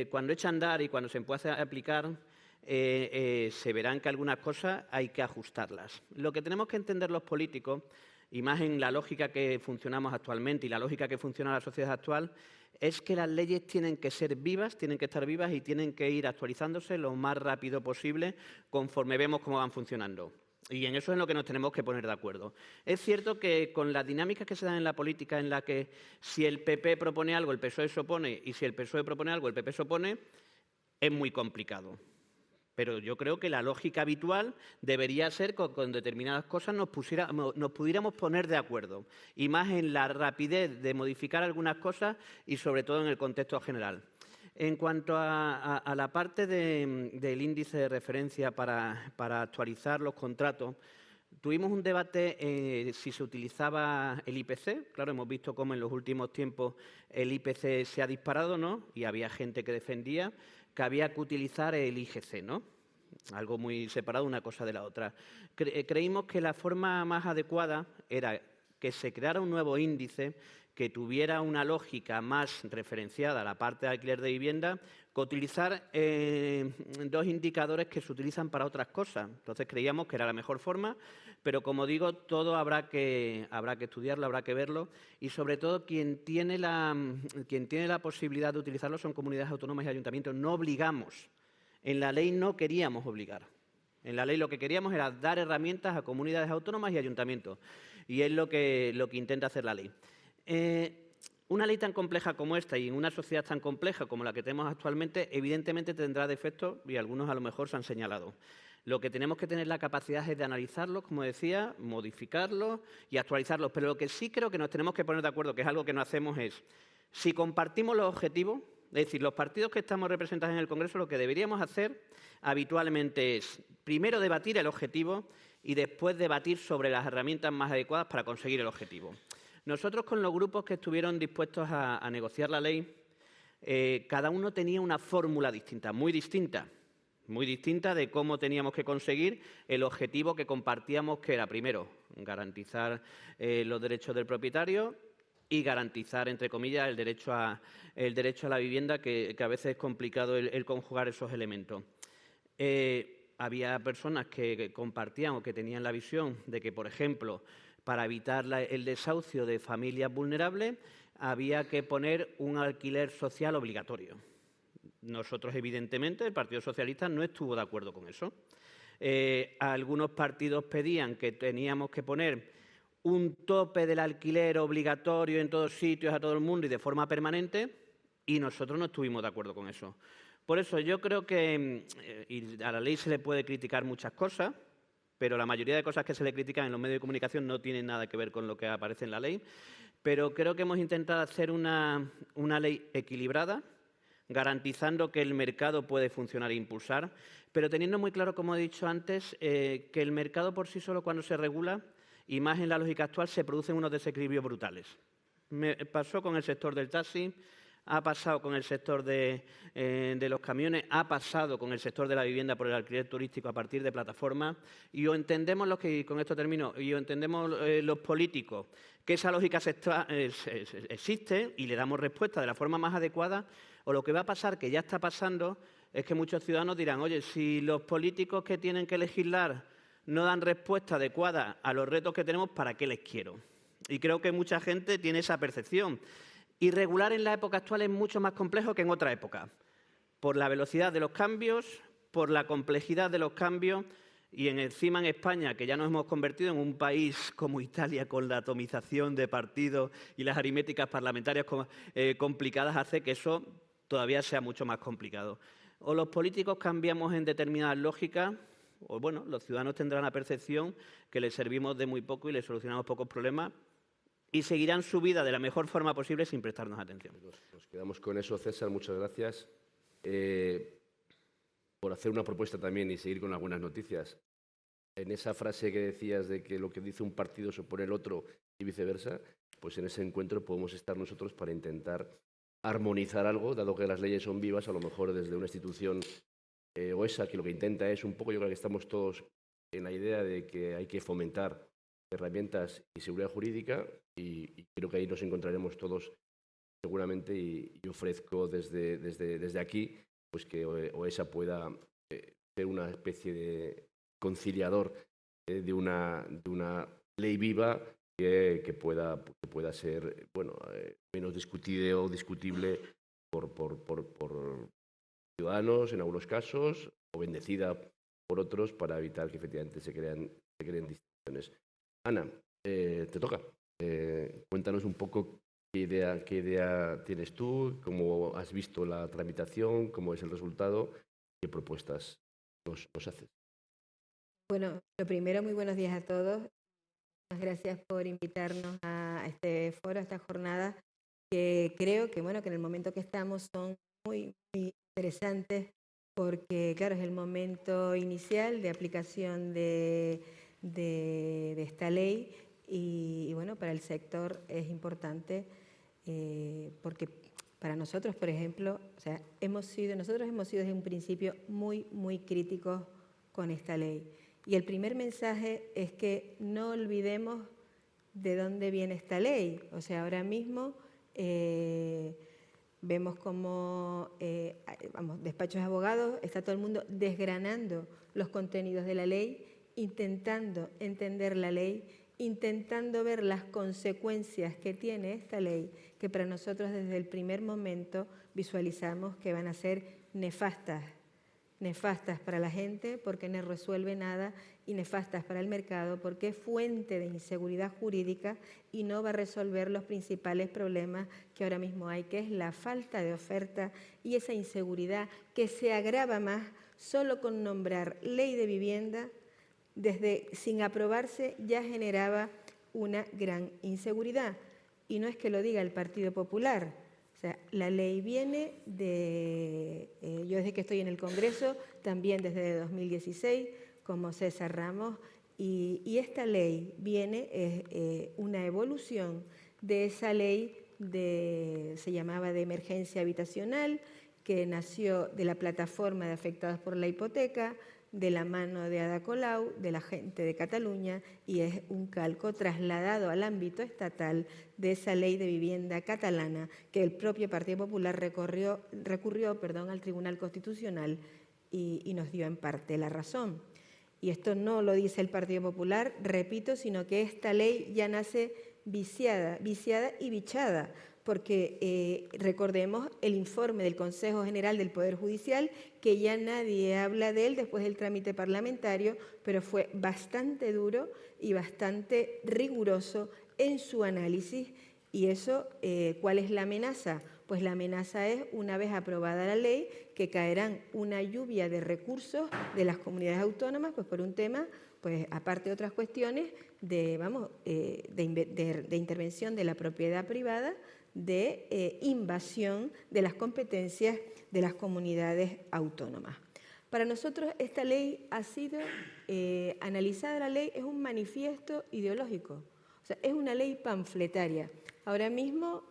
cuando echa a andar y cuando se empiece a aplicar, se verán que algunas cosas hay que ajustarlas. Lo que tenemos que entender los políticos, y más en la lógica que funcionamos actualmente y la lógica que funciona la sociedad actual, es que las leyes tienen que ser vivas, tienen que estar vivas y tienen que ir actualizándose lo más rápido posible conforme vemos cómo van funcionando. Y en eso es en lo que nos tenemos que poner de acuerdo. Es cierto que con las dinámicas que se dan en la política, en la que si el PP propone algo, el PSOE se opone, y si el PSOE propone algo, el PP se opone, es muy complicado. Pero yo creo que la lógica habitual debería ser que con determinadas cosas nos pudiéramos poner de acuerdo, y más en la rapidez de modificar algunas cosas y sobre todo en el contexto general. En cuanto a la parte del índice de referencia para actualizar los contratos, tuvimos un debate si se utilizaba el IPC. Claro, hemos visto cómo en los últimos tiempos el IPC se ha disparado, ¿no? Y había gente que defendía que había que utilizar el IGC, ¿no? Algo muy separado una cosa de la otra. Creímos que la forma más adecuada era que se creara un nuevo índice que tuviera una lógica más referenciada a la parte de alquiler de vivienda, que utilizar dos indicadores que se utilizan para otras cosas. Entonces creíamos que era la mejor forma, pero como digo, todo habrá que estudiarlo, habrá que verlo, y sobre todo quien tiene la posibilidad de utilizarlo son comunidades autónomas y ayuntamientos. No obligamos. En la ley no queríamos obligar. En la ley lo que queríamos era dar herramientas a comunidades autónomas y ayuntamientos, y es lo que intenta hacer la ley. Una ley tan compleja como esta y en una sociedad tan compleja como la que tenemos actualmente, evidentemente tendrá defectos y algunos a lo mejor se han señalado. Lo que tenemos que tener la capacidad es de analizarlos, como decía, modificarlos y actualizarlos. Pero lo que sí creo que nos tenemos que poner de acuerdo, que es algo que no hacemos, es si compartimos los objetivos, es decir, los partidos que estamos representados en el Congreso, lo que deberíamos hacer habitualmente es primero debatir el objetivo y después debatir sobre las herramientas más adecuadas para conseguir el objetivo. Nosotros, con los grupos que estuvieron dispuestos a negociar la ley, cada uno tenía una fórmula distinta, muy distinta de cómo teníamos que conseguir el objetivo que compartíamos, que era, primero, garantizar los derechos del propietario y garantizar, entre comillas, el derecho a la vivienda, que a veces es complicado el conjugar esos elementos. Había personas que compartían o que tenían la visión de que, por ejemplo, para evitar el desahucio de familias vulnerables, había que poner un alquiler social obligatorio. Nosotros, evidentemente, el Partido Socialista no estuvo de acuerdo con eso. Algunos partidos pedían que teníamos que poner un tope del alquiler obligatorio en todos sitios, a todo el mundo y de forma permanente, y nosotros no estuvimos de acuerdo con eso. Por eso yo creo que y a la ley se le puede criticar muchas cosas, pero la mayoría de cosas que se le critican en los medios de comunicación no tienen nada que ver con lo que aparece en la ley. Pero creo que hemos intentado hacer una ley equilibrada, garantizando que el mercado puede funcionar e impulsar, pero teniendo muy claro, como he dicho antes, que el mercado por sí solo, cuando se regula, y más en la lógica actual, se producen unos desequilibrios brutales. Me pasó con el sector del taxi, ha pasado con el sector de los camiones, ha pasado con el sector de la vivienda por el alquiler turístico a partir de plataformas, y o entendemos con esto termino, y o entendemos los políticos que esa lógica existe y le damos respuesta de la forma más adecuada, o lo que va a pasar, que ya está pasando, es que muchos ciudadanos dirán: oye, si los políticos que tienen que legislar no dan respuesta adecuada a los retos que tenemos, ¿para qué les quiero? Y creo que mucha gente tiene esa percepción. Y regular en la época actual es mucho más complejo que en otra época, por la velocidad de los cambios, por la complejidad de los cambios, y encima en España, que ya nos hemos convertido en un país como Italia, con la atomización de partidos y las aritméticas parlamentarias complicadas, hace que eso todavía sea mucho más complicado. O los políticos cambiamos en determinadas lógicas, o bueno, los ciudadanos tendrán la percepción que les servimos de muy poco y les solucionamos pocos problemas, y seguirán su vida de la mejor forma posible sin prestarnos atención. Nos quedamos con eso, César. Muchas gracias por hacer una propuesta también y seguir con algunas noticias. En esa frase que decías de que lo que dice un partido se opone el otro y viceversa, pues en ese encuentro podemos estar nosotros para intentar armonizar algo, dado que las leyes son vivas, a lo mejor desde una institución o esa, que lo que intenta es un poco, yo creo que estamos todos en la idea de que hay que fomentar herramientas y seguridad jurídica, y creo que ahí nos encontraremos todos seguramente, y ofrezco desde aquí pues que OESA pueda ser una especie de conciliador de una ley viva que pueda ser menos discutida o discutible por ciudadanos en algunos casos, o bendecida por otros, para evitar que efectivamente se creen distinciones. Ana, te toca. Cuéntanos un poco qué idea tienes tú, cómo has visto la tramitación, cómo es el resultado, qué propuestas nos haces. Bueno, lo primero, muy buenos días a todos. Muchas gracias por invitarnos a este foro, a esta jornada, que creo que, bueno, que en el momento que estamos son muy, muy interesantes, porque, claro, es el momento inicial de aplicación de esta ley y, bueno, para el sector es importante porque para nosotros, por ejemplo, o sea, nosotros hemos sido desde un principio muy, muy críticos con esta ley. Y el primer mensaje es que no olvidemos de dónde viene esta ley. O sea, ahora mismo vemos como, despachos de abogados, está todo el mundo desgranando los contenidos de la ley, intentando entender la ley, intentando ver las consecuencias que tiene esta ley, que para nosotros desde el primer momento visualizamos que van a ser nefastas para la gente porque no resuelve nada y nefastas para el mercado porque es fuente de inseguridad jurídica y no va a resolver los principales problemas que ahora mismo hay, que es la falta de oferta y esa inseguridad que se agrava más solo con nombrar ley de vivienda, sin aprobarse ya generaba una gran inseguridad. Y no es que lo diga el Partido Popular. O sea, la ley viene yo desde que estoy en el Congreso, también desde 2016, como César Ramos, y esta ley viene, una evolución de esa ley se llamaba de emergencia habitacional, que nació de la plataforma de afectados por la hipoteca, de la mano de Ada Colau, de la gente de Cataluña, y es un calco trasladado al ámbito estatal de esa ley de vivienda catalana que el propio Partido Popular recurrió al Tribunal Constitucional y nos dio en parte la razón. Y esto no lo dice el Partido Popular, repito, sino que esta ley ya nace viciada y bichada, porque recordemos el informe del Consejo General del Poder Judicial, que ya nadie habla de él después del trámite parlamentario, pero fue bastante duro y bastante riguroso en su análisis. Y eso, ¿cuál es la amenaza? Pues la amenaza es, una vez aprobada la ley, que caerán una lluvia de recursos de las comunidades autónomas, pues por un tema, pues aparte de otras cuestiones, de intervención de la propiedad privada, de invasión de las competencias de las comunidades autónomas. Para nosotros esta ley ha sido, analizada la ley, es un manifiesto ideológico, o sea, es una ley panfletaria. Ahora mismo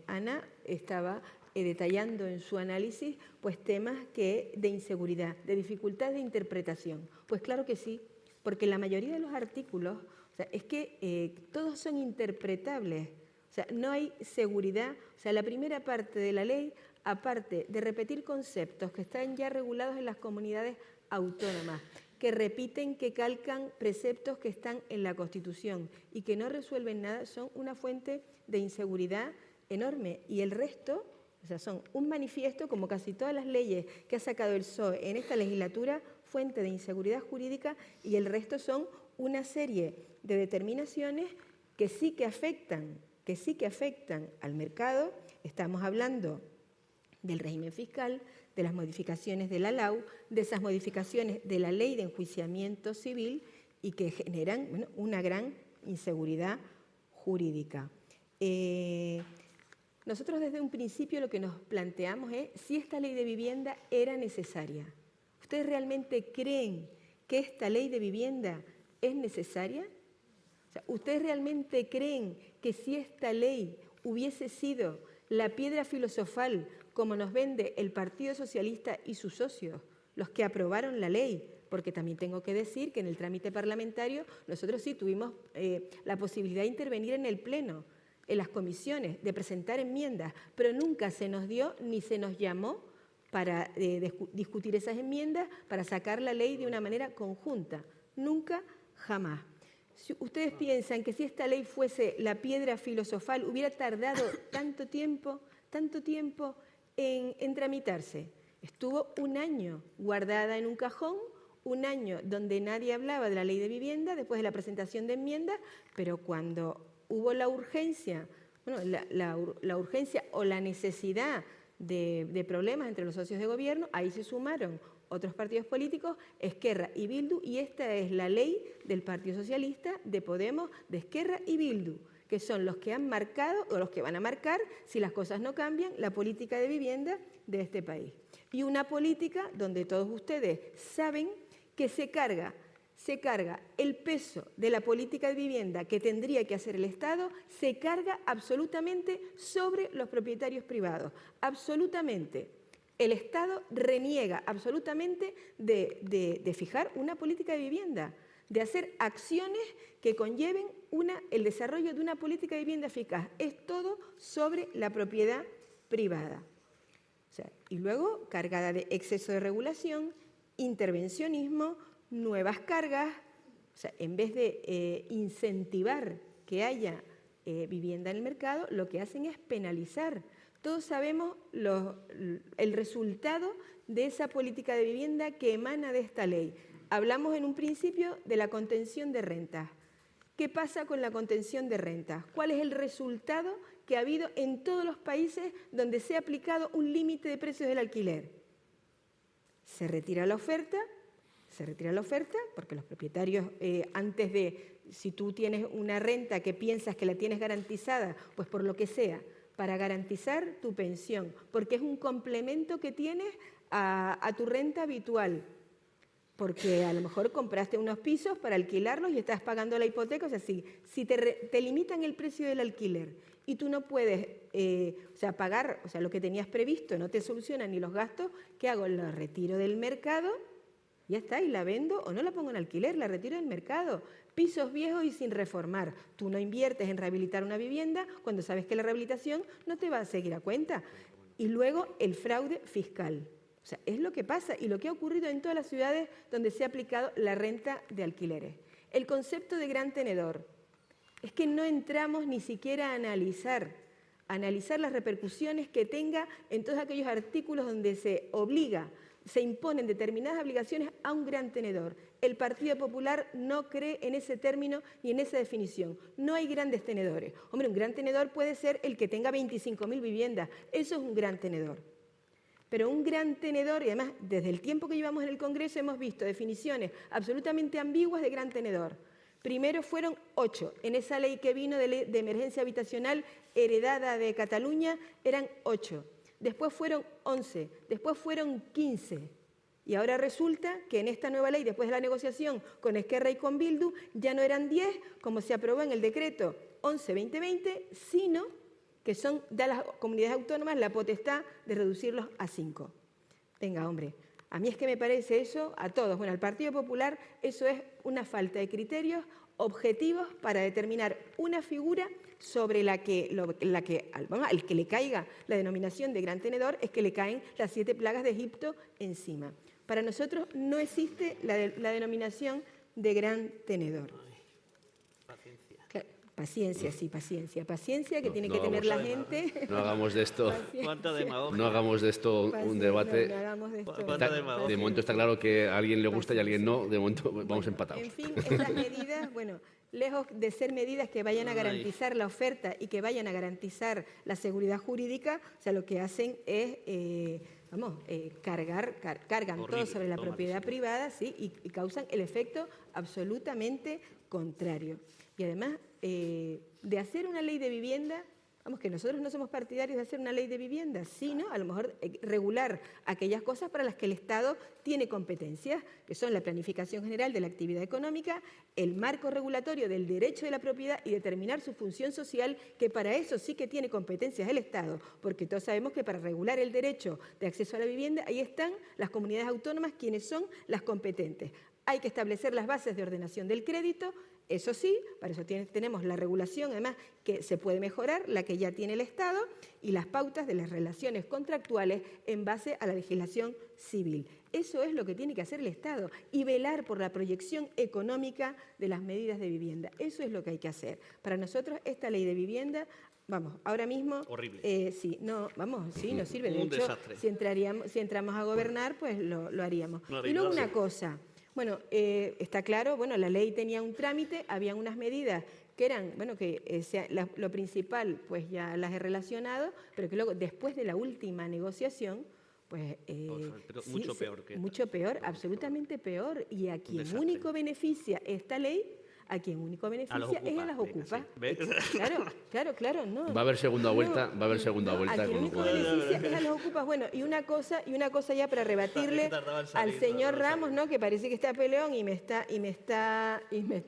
Ana estaba detallando en su análisis pues, temas de inseguridad, de dificultad de interpretación. Pues claro que sí, porque la mayoría de los artículos, o sea, es que todos son interpretables. O sea, no hay seguridad. O sea, la primera parte de la ley, aparte de repetir conceptos que están ya regulados en las comunidades autónomas, que repiten, que calcan preceptos que están en la Constitución y que no resuelven nada, son una fuente de inseguridad enorme. Y el resto, o sea, son un manifiesto, como casi todas las leyes que ha sacado el PSOE en esta legislatura, fuente de inseguridad jurídica, y el resto son una serie de determinaciones que sí que afectan al mercado. Estamos hablando del régimen fiscal, de las modificaciones de la LAU, de esas modificaciones de la Ley de Enjuiciamiento Civil y que generan una gran inseguridad jurídica. Nosotros desde un principio lo que nos planteamos es si esta ley de vivienda era necesaria. ¿Ustedes realmente creen que esta ley de vivienda es necesaria? O sea, ¿ustedes realmente creen que si esta ley hubiese sido la piedra filosofal, como nos vende el Partido Socialista y sus socios, los que aprobaron la ley? Porque también tengo que decir que en el trámite parlamentario nosotros sí tuvimos la posibilidad de intervenir en el Pleno, en las comisiones, de presentar enmiendas, pero nunca se nos dio ni se nos llamó para discutir esas enmiendas, para sacar la ley de una manera conjunta. Nunca, jamás. Si ustedes piensan que si esta ley fuese la piedra filosofal, hubiera tardado tanto tiempo en tramitarse. Estuvo un año guardada en un cajón, un año donde nadie hablaba de la ley de vivienda después de la presentación de enmiendas, pero cuando hubo la urgencia, la urgencia o la necesidad de problemas entre los socios de gobierno. Ahí se sumaron otros partidos políticos, Esquerra y Bildu, y esta es la ley del Partido Socialista, de Podemos, de Esquerra y Bildu, que son los que han marcado o los que van a marcar, si las cosas no cambian, la política de vivienda de este país. Y una política donde todos ustedes saben que se carga el peso de la política de vivienda que tendría que hacer el Estado, se carga absolutamente sobre los propietarios privados, absolutamente. El Estado reniega absolutamente de fijar una política de vivienda, de hacer acciones que conlleven el desarrollo de una política de vivienda eficaz. Es todo sobre la propiedad privada. O sea, y luego cargada de exceso de regulación, intervencionismo, nuevas cargas. O sea, en vez de incentivar que haya vivienda en el mercado, lo que hacen es penalizar. Todos sabemos el resultado de esa política de vivienda que emana de esta ley. Hablamos en un principio de la contención de rentas. ¿Qué pasa con la contención de rentas? ¿Cuál es el resultado que ha habido en todos los países donde se ha aplicado un límite de precios del alquiler? Se retira la oferta porque los propietarios, antes de, si tú tienes una renta que piensas que la tienes garantizada, pues por lo que sea, para garantizar tu pensión, porque es un complemento que tienes a tu renta habitual, porque a lo mejor compraste unos pisos para alquilarlos y estás pagando la hipoteca. O sea, si te limitan el precio del alquiler y tú no puedes pagar lo que tenías previsto, no te solucionan ni los gastos, ¿qué hago? La retiro del mercado, ya está, y la vendo o no la pongo en alquiler, la retiro del mercado. Pisos viejos y sin reformar. Tú no inviertes en rehabilitar una vivienda cuando sabes que la rehabilitación no te va a seguir a cuenta. Y luego el fraude fiscal. O sea, es lo que pasa y lo que ha ocurrido en todas las ciudades donde se ha aplicado la renta de alquileres. El concepto de gran tenedor. Es que no entramos ni siquiera a analizar las repercusiones que tenga en todos aquellos artículos donde se imponen determinadas obligaciones a un gran tenedor. El Partido Popular no cree en ese término ni en esa definición. No hay grandes tenedores. Hombre, un gran tenedor puede ser el que tenga 25.000 viviendas. Eso es un gran tenedor. Pero un gran tenedor, y además desde el tiempo que llevamos en el Congreso hemos visto definiciones absolutamente ambiguas de gran tenedor. Primero fueron 8. En esa ley que vino de emergencia habitacional heredada de Cataluña eran 8. Después fueron 11, después fueron 15. Y ahora resulta que en esta nueva ley, después de la negociación con Esquerra y con Bildu, ya no eran 10, como se aprobó en el decreto 11-2020, sino que da a las comunidades autónomas la potestad de reducirlos a 5. Venga, hombre, a mí es que me parece eso, a todos, bueno, al Partido Popular, eso es una falta de criterios objetivos para determinar una figura sobre el que le caiga la denominación de gran tenedor es que le caen las 7 plagas de Egipto encima. Para nosotros no existe la denominación de gran tenedor. Paciencia, sí, paciencia que tiene que tener la gente. No hagamos de esto, un debate. No hagamos de esto. De momento está claro que a alguien le gusta y a alguien no. De momento vamos empatados. En fin, estas medidas, lejos de ser medidas que vayan a garantizar la oferta y que vayan a garantizar la seguridad jurídica, o sea, lo que hacen es, cargan todo sobre la propiedad privada, ¿sí? Y causan el efecto absolutamente contrario. Y además, de hacer una ley de vivienda, que nosotros no somos partidarios de hacer una ley de vivienda, sino a lo mejor regular aquellas cosas para las que el Estado tiene competencias, que son la planificación general de la actividad económica, el marco regulatorio del derecho de la propiedad y determinar su función social, que para eso sí que tiene competencias el Estado, porque todos sabemos que para regular el derecho de acceso a la vivienda, ahí están las comunidades autónomas quienes son las competentes. Hay que establecer las bases de ordenación del crédito. Eso sí, para eso tenemos la regulación, además, que se puede mejorar, la que ya tiene el Estado, y las pautas de las relaciones contractuales en base a la legislación civil. Eso es lo que tiene que hacer el Estado y velar por la proyección económica de las medidas de vivienda. Eso es lo que hay que hacer. Para nosotros, esta ley de vivienda, ahora mismo... Horrible. No sirve. De hecho, desastre. si entramos a gobernar, pues lo haríamos. Y luego una cosa... está claro, la ley tenía un trámite, habían unas medidas que eran, bueno, que lo principal pues ya las he relacionado, pero que luego después de la última negociación, pues pero mucho peor que mucho peor, absolutamente peor, y a quien único beneficia esta ley, a quien único beneficia es a las ocupas. Claro, no. Va a haber segunda vuelta, va a haber segunda vuelta. A quien único beneficia es a las ocupas. Bueno, y una cosa ya para rebatirle al señor Ramos, ¿no? Que parece que está peleón y me está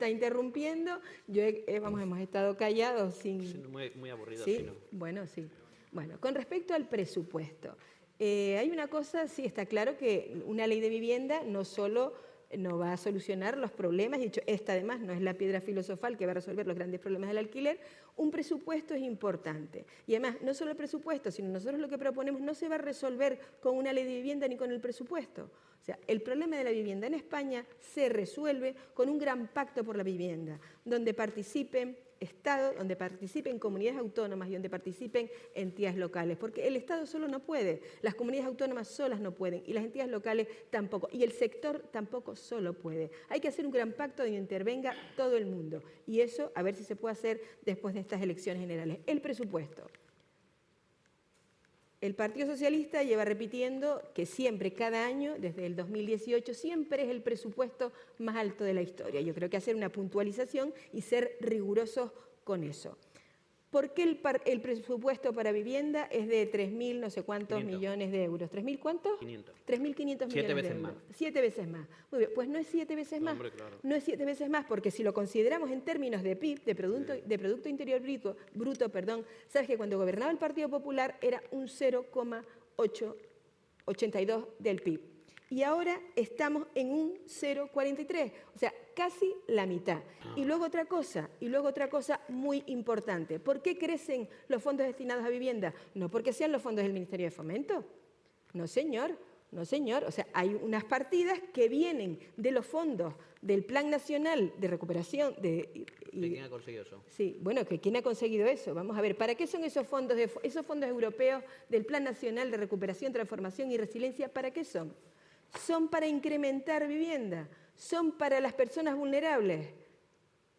interrumpiendo. Hemos estado callados sin. Muy aburrido. Sí, ¿no? Bueno, sí. Bueno, con respecto al presupuesto, hay una cosa, sí está claro que una ley de vivienda no solo no va a solucionar los problemas, de hecho, esta además no es la piedra filosofal que va a resolver los grandes problemas del alquiler. Un presupuesto es importante. Y además, no solo el presupuesto, sino nosotros lo que proponemos no se va a resolver con una ley de vivienda ni con el presupuesto. O sea, el problema de la vivienda en España se resuelve con un gran pacto por la vivienda, donde participen Estado, donde participen comunidades autónomas y donde participen entidades locales, porque el Estado solo no puede, las comunidades autónomas solas no pueden y las entidades locales tampoco, y el sector tampoco solo puede. Hay que hacer un gran pacto donde intervenga todo el mundo y eso a ver si se puede hacer después de estas elecciones generales. El presupuesto. El Partido Socialista lleva repitiendo que siempre, cada año, desde el 2018, siempre es el presupuesto más alto de la historia. Yo creo que hacer una puntualización y ser rigurosos con eso. ¿Por qué el presupuesto para vivienda es de 3.000 no sé cuántos 500 millones de euros? ¿3.000 cuántos? 500. 3.500 millones de euros. 7 veces más. 7 veces más. Muy bien, pues no es 7 veces más. Hombre, claro. No es 7 veces más, porque si lo consideramos en términos de PIB, de Producto Interior Bruto, sabes que cuando gobernaba el Partido Popular era un 0,82 del PIB. Y ahora estamos en un 0,43, o sea, casi la mitad. Y luego otra cosa muy importante. ¿Por qué crecen los fondos destinados a vivienda? No porque sean los fondos del Ministerio de Fomento. No, señor. O sea, hay unas partidas que vienen de los fondos del Plan Nacional de Recuperación. ¿De quién ha conseguido eso? Sí, bueno, ¿quién ha conseguido eso? Vamos a ver, ¿para qué son esos fondos europeos del Plan Nacional de Recuperación, Transformación y Resiliencia? ¿Para qué son? Son para incrementar vivienda, son para las personas vulnerables.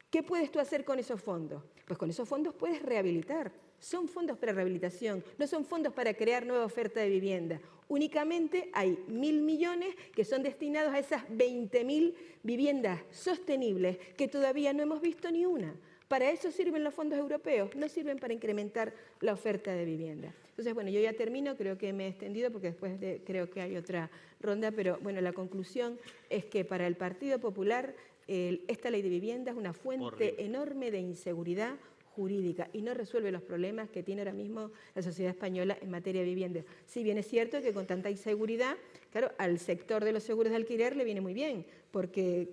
¿Qué puedes tú hacer con esos fondos? Pues con esos fondos puedes rehabilitar. Son fondos para rehabilitación, no son fondos para crear nueva oferta de vivienda. Únicamente hay 1.000 millones que son destinados a esas 20.000 viviendas sostenibles que todavía no hemos visto ni una. Para eso sirven los fondos europeos, no sirven para incrementar la oferta de vivienda. Entonces, bueno, yo ya termino, creo que me he extendido porque después creo que hay otra ronda, pero bueno, la conclusión es que para el Partido Popular esta ley de vivienda es una fuente enorme de inseguridad jurídica y no resuelve los problemas que tiene ahora mismo la sociedad española en materia de vivienda. Si bien es cierto que con tanta inseguridad, claro, al sector de los seguros de alquiler le viene muy bien, porque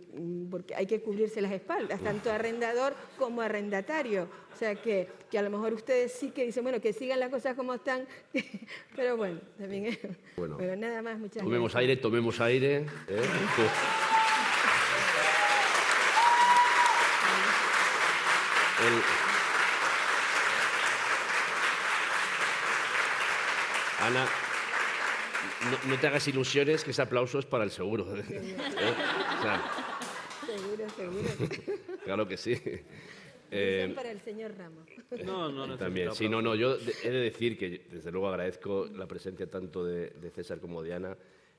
hay que cubrirse las espaldas, tanto arrendador como arrendatario. O sea que a lo mejor ustedes sí que dicen, bueno, que sigan las cosas como están, pero bueno, también es... Bueno, nada más, muchas gracias. Tomemos aire. Ana, no te hagas ilusiones que ese aplauso es para el seguro. O sea, seguro. Claro que sí. Para el señor Ramos. No. También, sí, no, yo he de decir que desde luego agradezco la presencia tanto de César como de Ana,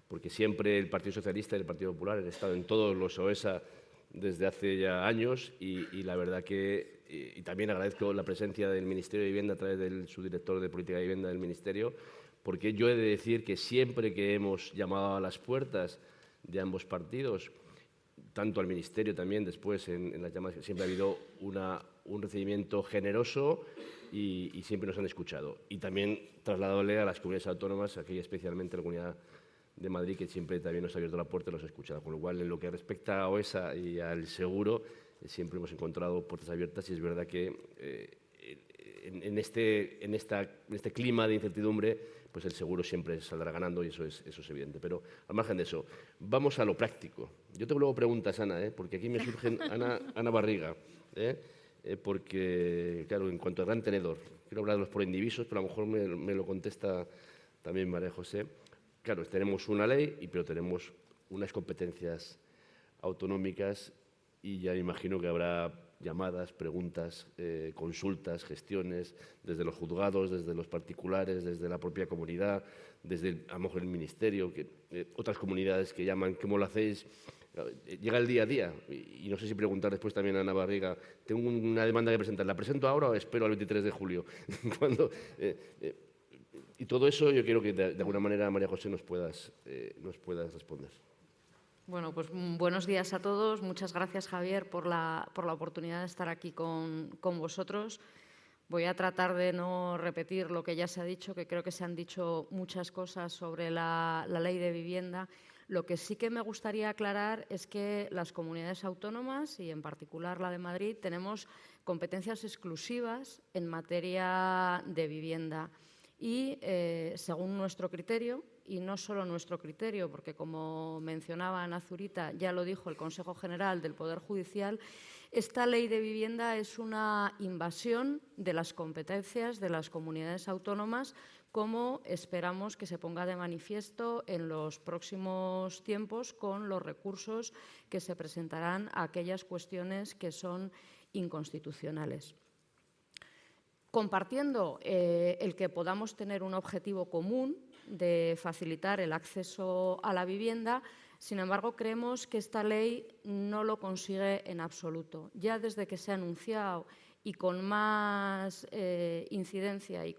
porque siempre el Partido Socialista y el Partido Popular han estado en todos los OESA desde hace ya años y la verdad que... Y también agradezco la presencia del Ministerio de Vivienda a través del subdirector de Política de Vivienda del Ministerio, porque yo he de decir que siempre que hemos llamado a las puertas de ambos partidos, tanto al Ministerio también después en las llamadas, siempre ha habido un recibimiento generoso y siempre nos han escuchado. Y también trasladable a las comunidades autónomas, aquí especialmente la Comunidad de Madrid, que siempre también nos ha abierto la puerta y nos ha escuchado. Con lo cual, en lo que respecta a OESA y al seguro, siempre hemos encontrado puertas abiertas y es verdad que en este clima de incertidumbre, pues el seguro siempre saldrá ganando y eso es evidente. Pero al margen de eso, vamos a lo práctico. Yo tengo luego preguntas, Ana, porque aquí me surgen, Ana Barriga, porque, claro, en cuanto al gran tenedor, quiero hablar de los proindivisos, pero a lo mejor me lo contesta también María José. Claro, tenemos una ley, pero tenemos unas competencias autonómicas y ya imagino que habrá llamadas, preguntas, consultas, gestiones, desde los juzgados, desde los particulares, desde la propia comunidad, desde a lo mejor el ministerio, otras comunidades que llaman, ¿cómo lo hacéis? Llega el día a día y no sé si preguntar después también a Ana Barriga, tengo una demanda que presentar, ¿la presento ahora o espero al 23 de julio? Y todo eso yo quiero que de alguna manera, María José, nos puedas responder. Bueno, pues buenos días a todos. Muchas gracias, Javier, por la oportunidad de estar aquí con vosotros. Voy a tratar de no repetir lo que ya se ha dicho, que creo que se han dicho muchas cosas sobre la ley de vivienda. Lo que sí que me gustaría aclarar es que las comunidades autónomas, y en particular la de Madrid, tenemos competencias exclusivas en materia de vivienda. Y según nuestro criterio, y no solo nuestro criterio, porque como mencionaba Ana Zurita, ya lo dijo el Consejo General del Poder Judicial, esta ley de vivienda es una invasión de las competencias de las comunidades autónomas, como esperamos que se ponga de manifiesto en los próximos tiempos con los recursos que se presentarán a aquellas cuestiones que son inconstitucionales. Compartiendo el que podamos tener un objetivo común de facilitar el acceso a la vivienda, sin embargo, creemos que esta ley no lo consigue en absoluto. Ya desde que se ha anunciado y con más incidencia y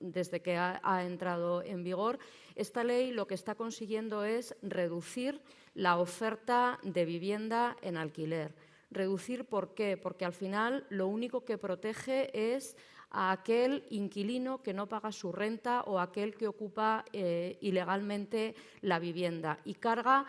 desde que ha entrado en vigor, esta ley lo que está consiguiendo es reducir la oferta de vivienda en alquiler. Reducir, ¿por qué? Porque al final lo único que protege es a aquel inquilino que no paga su renta o aquel que ocupa ilegalmente la vivienda y carga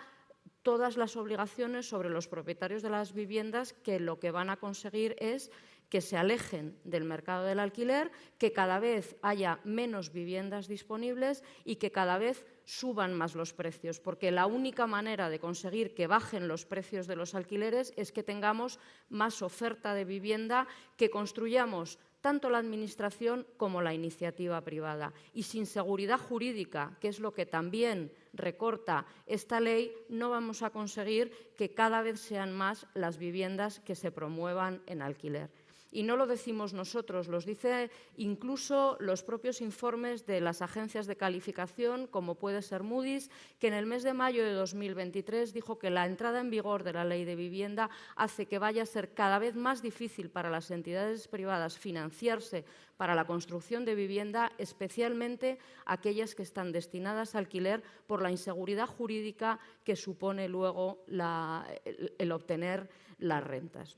todas las obligaciones sobre los propietarios de las viviendas, que lo que van a conseguir es que se alejen del mercado del alquiler, que cada vez haya menos viviendas disponibles y que cada vez suban más los precios, porque la única manera de conseguir que bajen los precios de los alquileres es que tengamos más oferta de vivienda, que construyamos tanto la Administración como la iniciativa privada. Y sin seguridad jurídica, que es lo que también recorta esta ley, no vamos a conseguir que cada vez sean más las viviendas que se promuevan en alquiler. Y no lo decimos nosotros, los dice incluso los propios informes de las agencias de calificación, como puede ser Moody's, que en el mes de mayo de 2023 dijo que la entrada en vigor de la Ley de Vivienda hace que vaya a ser cada vez más difícil para las entidades privadas financiarse para la construcción de vivienda, especialmente aquellas que están destinadas a alquiler, por la inseguridad jurídica que supone luego el obtener las rentas.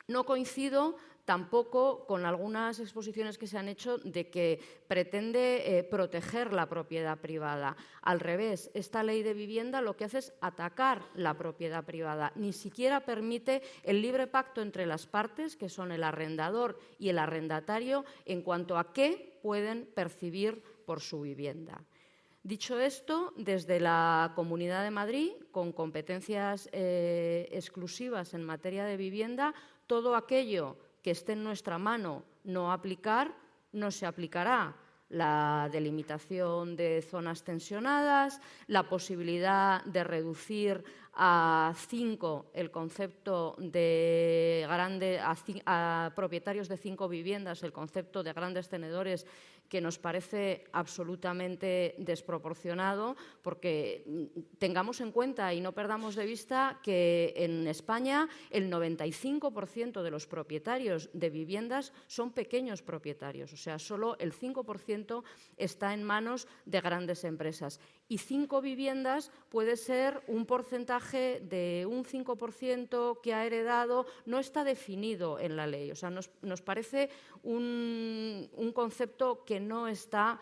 No coincido tampoco con algunas exposiciones que se han hecho de que pretende proteger la propiedad privada. Al revés, esta ley de vivienda lo que hace es atacar la propiedad privada. Ni siquiera permite el libre pacto entre las partes, que son el arrendador y el arrendatario, en cuanto a qué pueden percibir por su vivienda. Dicho esto, desde la Comunidad de Madrid, con competencias exclusivas en materia de vivienda, todo aquello que esté en nuestra mano no aplicar, no se aplicará. La delimitación de zonas tensionadas, la posibilidad de reducir a 5 el concepto de a propietarios de 5 viviendas, el concepto de grandes tenedores, que nos parece absolutamente desproporcionado, porque tengamos en cuenta y no perdamos de vista que en España el 95% de los propietarios de viviendas son pequeños propietarios, o sea, solo el 5% está en manos de grandes empresas. Y 5 viviendas puede ser un porcentaje de un 5% que ha heredado, no está definido en la ley. O sea, nos parece un concepto que no está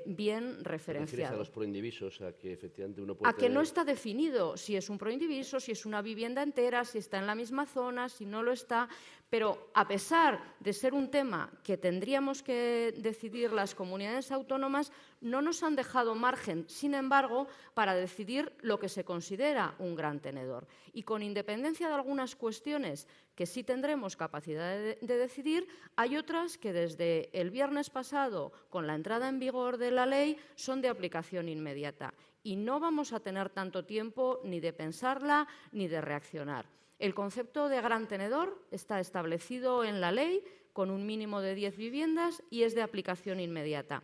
bien referenciado. ¿Te refieres a los proindivisos? A que efectivamente uno puede que no está definido si es un proindiviso, si es una vivienda entera, si está en la misma zona, si no lo está. Pero a pesar de ser un tema que tendríamos que decidir las comunidades autónomas, no nos han dejado margen, sin embargo, para decidir lo que se considera un gran tenedor. Y con independencia de algunas cuestiones que sí tendremos capacidad de decidir, hay otras que desde el viernes pasado, con la entrada en vigor de la ley, son de aplicación inmediata. Y no vamos a tener tanto tiempo ni de pensarla ni de reaccionar. El concepto de gran tenedor está establecido en la ley con un mínimo de 10 viviendas y es de aplicación inmediata.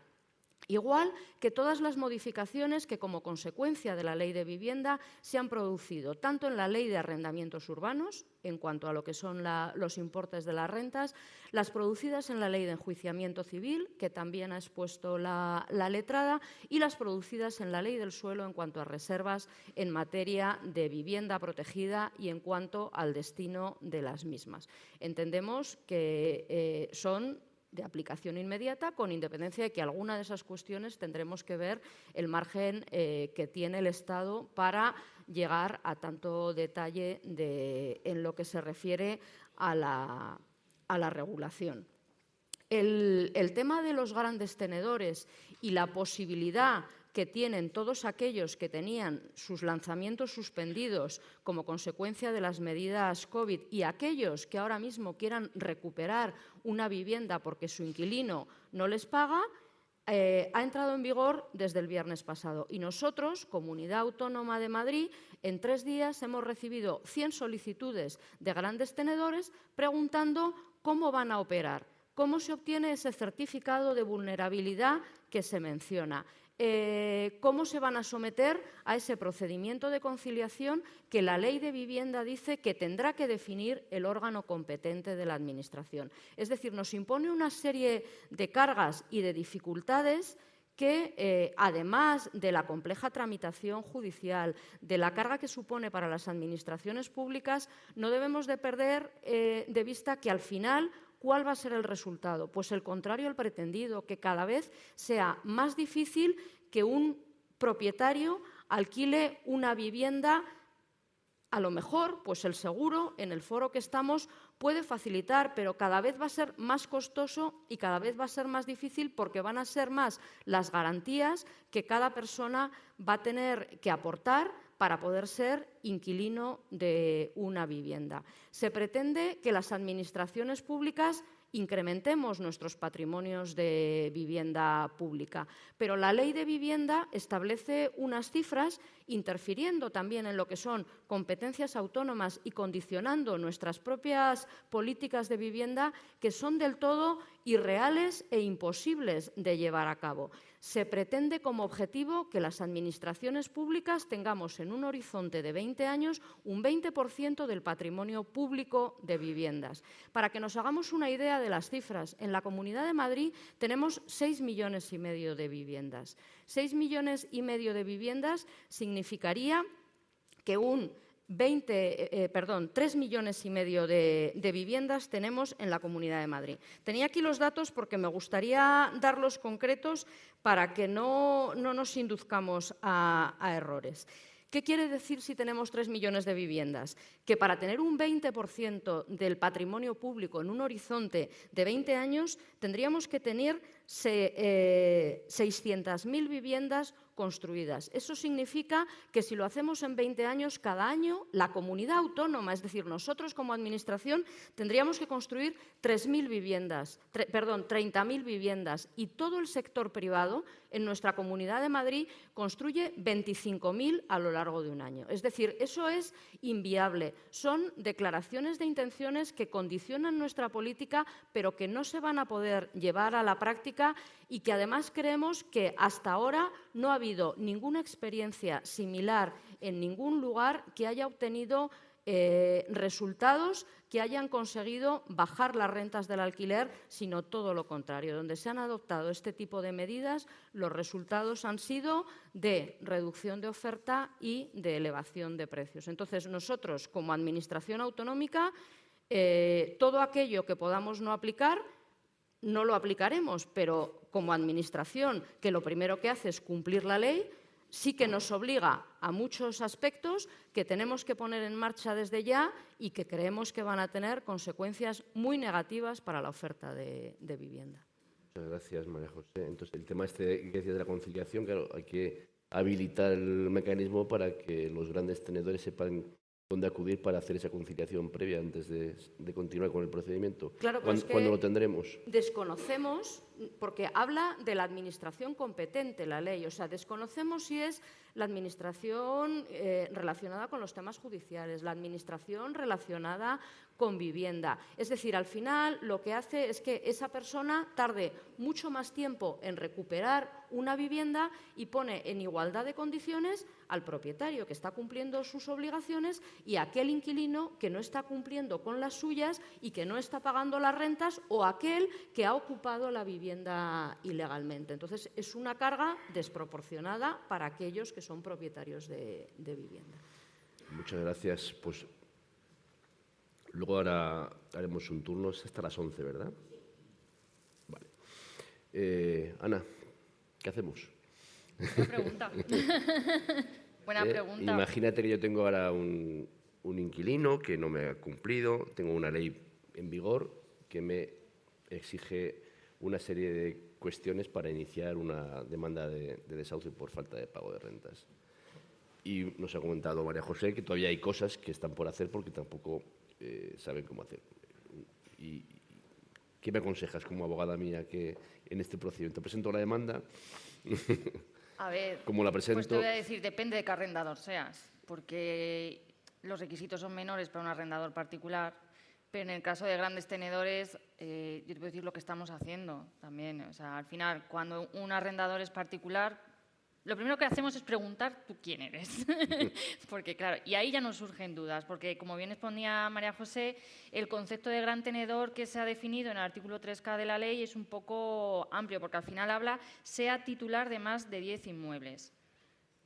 Igual que todas las modificaciones que como consecuencia de la Ley de Vivienda se han producido, tanto en la Ley de Arrendamientos Urbanos, en cuanto a lo que son los importes de las rentas, las producidas en la Ley de Enjuiciamiento Civil, que también ha expuesto la letrada, y las producidas en la Ley del Suelo en cuanto a reservas en materia de vivienda protegida y en cuanto al destino de las mismas. Entendemos que son de aplicación inmediata, con independencia de que alguna de esas cuestiones tendremos que ver el margen que tiene el Estado para llegar a tanto detalle en lo que se refiere a la regulación. El tema de los grandes tenedores y la posibilidad que tienen todos aquellos que tenían sus lanzamientos suspendidos como consecuencia de las medidas COVID y aquellos que ahora mismo quieran recuperar una vivienda porque su inquilino no les paga, ha entrado en vigor desde el viernes pasado. Y nosotros, Comunidad Autónoma de Madrid, en 3 días hemos recibido 100 solicitudes de grandes tenedores preguntando cómo van a operar, cómo se obtiene ese certificado de vulnerabilidad que se menciona. Cómo se van a someter a ese procedimiento de conciliación que la Ley de Vivienda dice que tendrá que definir el órgano competente de la Administración. Es decir, nos impone una serie de cargas y de dificultades que, además de la compleja tramitación judicial, de la carga que supone para las administraciones públicas, no debemos de perder de vista que al final ¿cuál va a ser el resultado? Pues el contrario al pretendido, que cada vez sea más difícil que un propietario alquile una vivienda. A lo mejor, pues el seguro, en el foro que estamos, puede facilitar, pero cada vez va a ser más costoso y cada vez va a ser más difícil porque van a ser más las garantías que cada persona va a tener que aportar para poder ser inquilino de una vivienda. Se pretende que las administraciones públicas incrementemos nuestros patrimonios de vivienda pública, pero la Ley de Vivienda establece unas cifras interfiriendo también en lo que son competencias autónomas y condicionando nuestras propias políticas de vivienda que son del todo irreales e imposibles de llevar a cabo. Se pretende como objetivo que las administraciones públicas tengamos en un horizonte de 20 años un 20% del patrimonio público de viviendas. Para que nos hagamos una idea de las cifras, en la Comunidad de Madrid tenemos 6,5 millones de viviendas. 6,5 millones de viviendas significaría que 3,5 millones de viviendas tenemos en la Comunidad de Madrid. Tenía aquí los datos porque me gustaría darlos concretos para que no nos induzcamos a errores. ¿Qué quiere decir si tenemos 3 millones de viviendas? Que para tener un 20% del patrimonio público en un horizonte de 20 años tendríamos que tener 600.000 viviendas construidas. Eso significa que si lo hacemos en 20 años, cada año la comunidad autónoma, es decir, nosotros como Administración, tendríamos que construir 30.000 viviendas y todo el sector privado en nuestra Comunidad de Madrid construye 25.000 a lo largo de un año. Es decir, eso es inviable. Son declaraciones de intenciones que condicionan nuestra política, pero que no se van a poder llevar a la práctica y que además creemos que hasta ahora no ha habido ninguna experiencia similar en ningún lugar que haya obtenido resultados que hayan conseguido bajar las rentas del alquiler, sino todo lo contrario. Donde se han adoptado este tipo de medidas, los resultados han sido de reducción de oferta y de elevación de precios. Entonces, nosotros, como Administración autonómica, todo aquello que podamos no aplicar, no lo aplicaremos, pero como Administración, que lo primero que hace es cumplir la ley, sí que nos obliga a muchos aspectos que tenemos que poner en marcha desde ya y que creemos que van a tener consecuencias muy negativas para la oferta de vivienda. Muchas gracias, María José. Entonces, el tema que decías de la conciliación, claro, hay que habilitar el mecanismo para que los grandes tenedores sepan dónde acudir para hacer esa conciliación previa antes de continuar con el procedimiento? Claro, pues ¿Cuándo lo tendremos? Desconocemos, porque habla de la administración competente la ley, o sea, desconocemos si es la administración relacionada con los temas judiciales, la administración relacionada con vivienda. Es decir, al final lo que hace es que esa persona tarde mucho más tiempo en recuperar una vivienda y pone en igualdad de condiciones al propietario que está cumpliendo sus obligaciones y a aquel inquilino que no está cumpliendo con las suyas y que no está pagando las rentas, o aquel que ha ocupado la vivienda ilegalmente. Entonces, es una carga desproporcionada para aquellos que son propietarios de vivienda. Muchas gracias. Pues luego ahora haremos un turno, es hasta las 11, ¿verdad? Vale. Ana, ¿qué hacemos? Buena pregunta. Buena pregunta. Imagínate que yo tengo ahora un inquilino que no me ha cumplido, tengo una ley en vigor que me exige una serie de cuestiones para iniciar una demanda de desahucio por falta de pago de rentas. Y nos ha comentado María José que todavía hay cosas que están por hacer porque tampoco saben cómo hacer. ¿Y qué me aconsejas como abogada mía que en este procedimiento presento la demanda? A ver, ¿Cómo la presento? pues te voy a decir, depende de qué arrendador seas, porque los requisitos son menores para un arrendador particular, pero en el caso de grandes tenedores, yo te voy a decir lo que estamos haciendo también. O sea, al final, cuando un arrendador es particular, lo primero que hacemos es preguntar tú quién eres. Porque, claro, y ahí ya nos surgen dudas, porque como bien exponía María José, el concepto de gran tenedor que se ha definido en el artículo 3K de la ley es un poco amplio, porque al final habla sea titular de más de 10 inmuebles.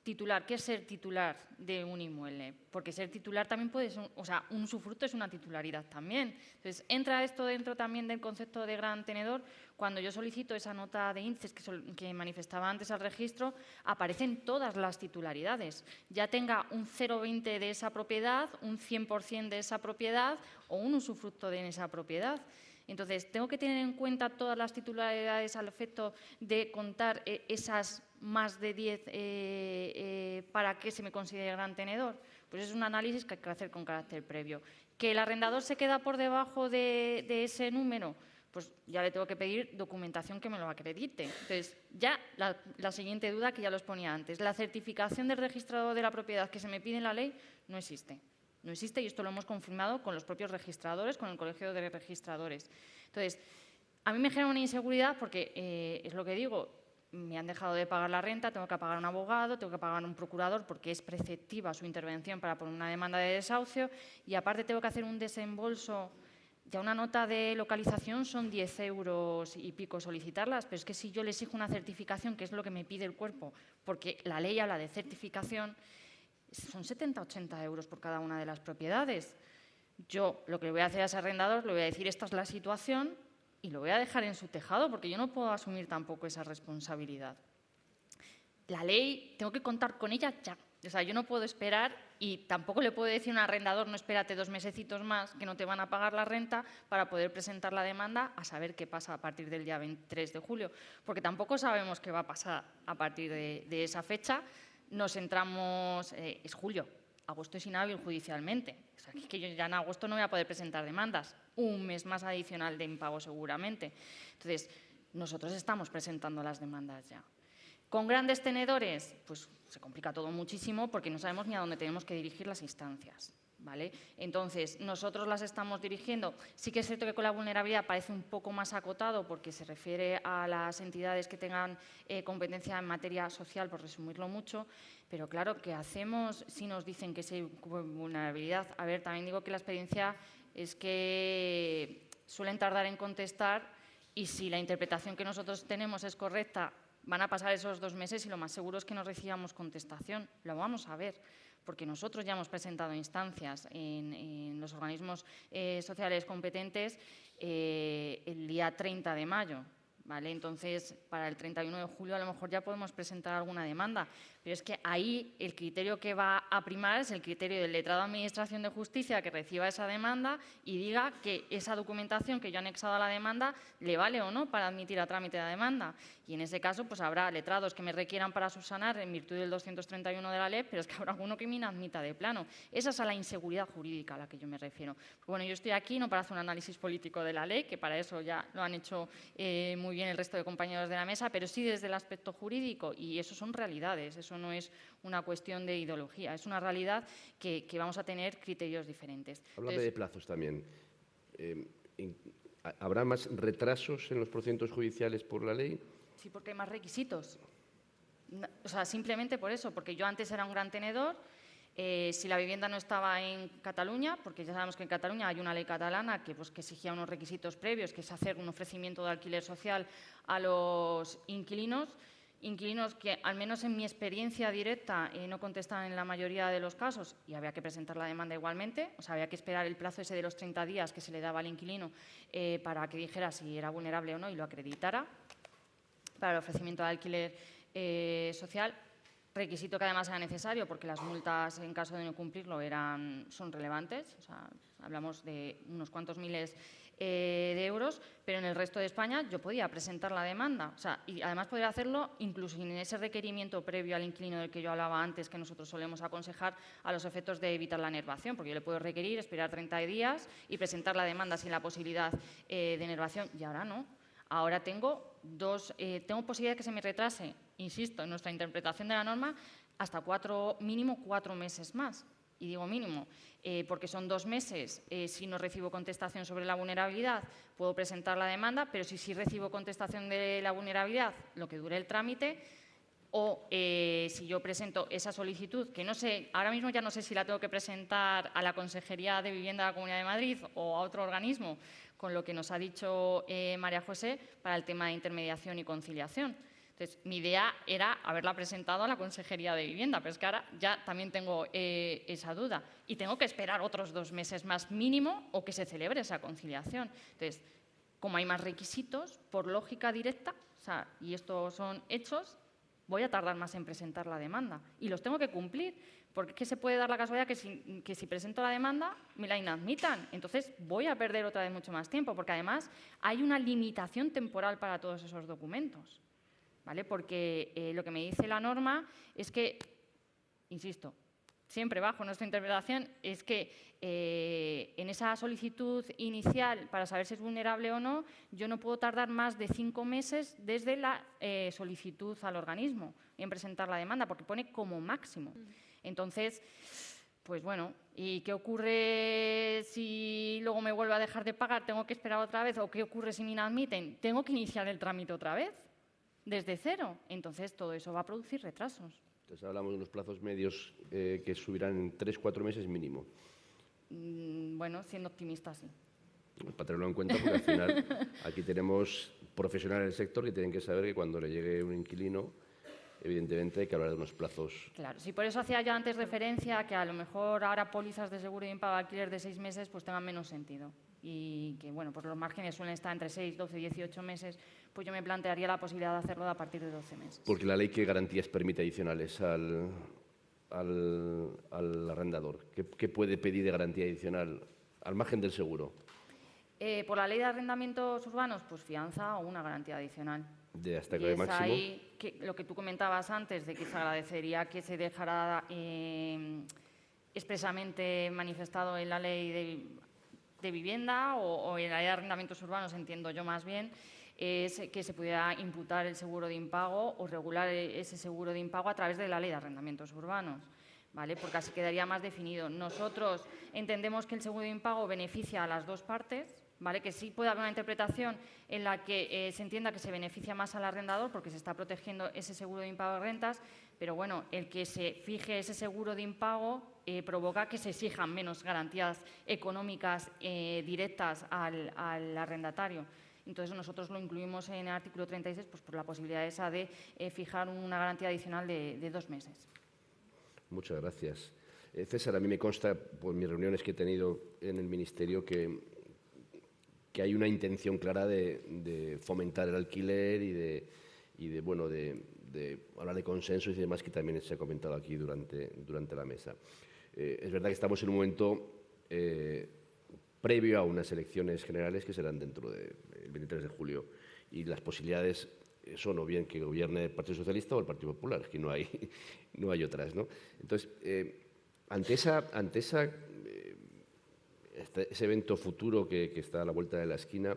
Titular, ¿qué es ser titular de un inmueble? Porque ser titular también puede ser, o sea, un usufructo es una titularidad también. Entonces, entra esto dentro también del concepto de gran tenedor. Cuando yo solicito esa nota de índices que manifestaba antes al registro, aparecen todas las titularidades. Ya tenga un 0,20 de esa propiedad, un 100% de esa propiedad o un usufructo de esa propiedad. Entonces, tengo que tener en cuenta todas las titularidades al efecto de contar esas más de 10 para que se me considere gran tenedor. Pues es un análisis que hay que hacer con carácter previo. ¿Que el arrendador se queda por debajo de ese número? Pues ya le tengo que pedir documentación que me lo acredite. Entonces, ya la siguiente duda que ya los ponía antes. La certificación del registrador de la propiedad que se me pide en la ley no existe. No existe y esto lo hemos confirmado con los propios registradores, con el Colegio de Registradores. Entonces, a mí me genera una inseguridad porque, es lo que digo, me han dejado de pagar la renta, tengo que pagar un abogado, tengo que pagar un procurador porque es preceptiva su intervención para poner una demanda de desahucio y aparte tengo que hacer un desembolso. Ya una nota de localización son 10 euros y pico solicitarlas, pero es que si yo le exijo una certificación, que es lo que me pide el cuerpo, porque la ley habla de certificación, son 70, 80 euros por cada una de las propiedades. Yo lo que le voy a hacer a ese arrendador, le voy a decir esta es la situación y lo voy a dejar en su tejado porque yo no puedo asumir tampoco esa responsabilidad. La ley, tengo que contar con ella ya. O sea, yo no puedo esperar y tampoco le puedo decir a un arrendador no espérate 2 mesecitos más que no te van a pagar la renta para poder presentar la demanda a saber qué pasa a partir del día 23 de julio. Porque tampoco sabemos qué va a pasar a partir de esa fecha. Nos entramos, es julio, agosto es inhábil judicialmente. O sea, que yo ya en agosto no voy a poder presentar demandas. Un mes más adicional de impago seguramente. Entonces, nosotros estamos presentando las demandas ya. Con grandes tenedores, pues se complica todo muchísimo porque no sabemos ni a dónde tenemos que dirigir las instancias, ¿vale? Entonces, nosotros las estamos dirigiendo. Sí que es cierto que con la vulnerabilidad parece un poco más acotado porque se refiere a las entidades que tengan competencia en materia social, por resumirlo mucho, pero claro, ¿qué hacemos si nos dicen que hay vulnerabilidad? A ver, también digo que la experiencia es que suelen tardar en contestar y si la interpretación que nosotros tenemos es correcta, van a pasar esos 2 meses y lo más seguro es que no recibamos contestación. Lo vamos a ver, porque nosotros ya hemos presentado instancias en los organismos sociales competentes el día 30 de mayo. ¿Vale? Entonces, para el 31 de julio a lo mejor ya podemos presentar alguna demanda, Pero es que ahí el criterio que va a primar es el criterio del letrado de Administración de Justicia que reciba esa demanda y diga que esa documentación que yo he anexado a la demanda le vale o no para admitir a trámite la demanda. Y en ese caso pues habrá letrados que me requieran para subsanar en virtud del 231 de la ley, pero es que habrá alguno que me inadmita de plano. Esa es a la inseguridad jurídica a la que yo me refiero. Bueno, yo estoy aquí no para hacer un análisis político de la ley, que para eso ya lo han hecho muy bien el resto de compañeros de la mesa, pero sí desde el aspecto jurídico, y eso son realidades, eso no es una cuestión de ideología, es una realidad que vamos a tener criterios diferentes. Háblame de plazos también. ¿Habrá más retrasos en los procedimientos judiciales por la ley? Sí, porque hay más requisitos. O sea, simplemente por eso, porque yo antes era un gran tenedor. Si la vivienda no estaba en Cataluña, porque ya sabemos que en Cataluña hay una ley catalana que exigía unos requisitos previos, que es hacer un ofrecimiento de alquiler social a los inquilinos que, al menos en mi experiencia directa, no contestaban en la mayoría de los casos y había que presentar la demanda igualmente. O sea, había que esperar el plazo ese de los 30 días que se le daba al inquilino para que dijera si era vulnerable o no y lo acreditara para el ofrecimiento de alquiler social. Requisito que además era necesario porque las multas en caso de no cumplirlo son relevantes, o sea, hablamos de unos cuantos miles de euros, pero en el resto de España yo podía presentar la demanda, o sea, y además podría hacerlo incluso sin ese requerimiento previo al inquilino del que yo hablaba antes, que nosotros solemos aconsejar a los efectos de evitar la enervación, porque yo le puedo requerir, esperar 30 días y presentar la demanda sin la posibilidad de enervación, y ahora no. Ahora tengo posibilidad de que se me retrase, insisto, en nuestra interpretación de la norma, hasta mínimo 4 meses más. Y digo mínimo, porque son 2 meses. Si no recibo contestación sobre la vulnerabilidad, puedo presentar la demanda, pero si sí recibo contestación de la vulnerabilidad, lo que dure el trámite, o si yo presento esa solicitud, que no sé, ahora mismo ya no sé si la tengo que presentar a la Consejería de Vivienda de la Comunidad de Madrid o a otro organismo, con lo que nos ha dicho María José para el tema de intermediación y conciliación. Entonces, mi idea era haberla presentado a la Consejería de Vivienda, pero es que ahora ya también tengo esa duda. Y tengo que esperar otros 2 meses más mínimo o que se celebre esa conciliación. Entonces, como hay más requisitos, por lógica directa, o sea, y estos son hechos, voy a tardar más en presentar la demanda. Y los tengo que cumplir, porque es que se puede dar la casualidad que si presento la demanda me la inadmitan. Entonces voy a perder otra vez mucho más tiempo, porque además hay una limitación temporal para todos esos documentos, ¿vale? Porque lo que me dice la norma es que, insisto, siempre bajo nuestra interpretación, es que en esa solicitud inicial para saber si es vulnerable o no, yo no puedo tardar más de 5 meses desde la solicitud al organismo en presentar la demanda, porque pone como máximo. Entonces, pues bueno, ¿y qué ocurre si luego me vuelve a dejar de pagar? ¿Tengo que esperar otra vez? ¿O qué ocurre si me inadmiten? ¿Tengo que iniciar el trámite otra vez? Desde cero. Entonces, todo eso va a producir retrasos. Entonces hablamos de unos plazos medios que subirán en 3-4 meses mínimo. Bueno, siendo optimista, sí. Para tenerlo en cuenta, porque al final aquí tenemos profesionales del sector que tienen que saber que cuando le llegue un inquilino, evidentemente hay que hablar de unos plazos. Claro, sí, por eso hacía yo antes referencia a que a lo mejor ahora pólizas de seguro de impago de alquiler de 6 meses pues tengan menos sentido. Y que, bueno, pues los márgenes suelen estar entre 6, 12, 18 meses, pues yo me plantearía la posibilidad de hacerlo a partir de 12 meses. Porque la ley, ¿qué garantías permite adicionales al arrendador? ¿Qué puede pedir de garantía adicional al margen del seguro? Por la ley de arrendamientos urbanos, pues fianza o una garantía adicional. ¿De hasta y qué es máximo? Ahí lo que tú comentabas antes, de que se agradecería que se dejara expresamente manifestado en la ley de vivienda o en la ley de arrendamientos urbanos, entiendo yo más bien, es que se pudiera imputar el seguro de impago o regular ese seguro de impago a través de la ley de arrendamientos urbanos, ¿vale? Porque así quedaría más definido. Nosotros entendemos que el seguro de impago beneficia a las dos partes, ¿vale? Que sí puede haber una interpretación en la que se entienda que se beneficia más al arrendador porque se está protegiendo ese seguro de impago de rentas, pero bueno, el que se fije ese seguro de impago provoca que se exijan menos garantías económicas directas al arrendatario. Entonces nosotros lo incluimos en el artículo 36 pues por la posibilidad esa de fijar una garantía adicional de 2 meses. Muchas gracias. César, a mí me consta por mis reuniones que he tenido en el Ministerio que hay una intención clara de fomentar el alquiler y de hablar de consensos y demás, que también se ha comentado aquí durante la mesa. Es verdad que estamos en un momento previo a unas elecciones generales que serán dentro del 23 de julio y las posibilidades son o bien que gobierne el Partido Socialista o el Partido Popular, que no hay otras, ¿no? Entonces, ante ese evento futuro que está a la vuelta de la esquina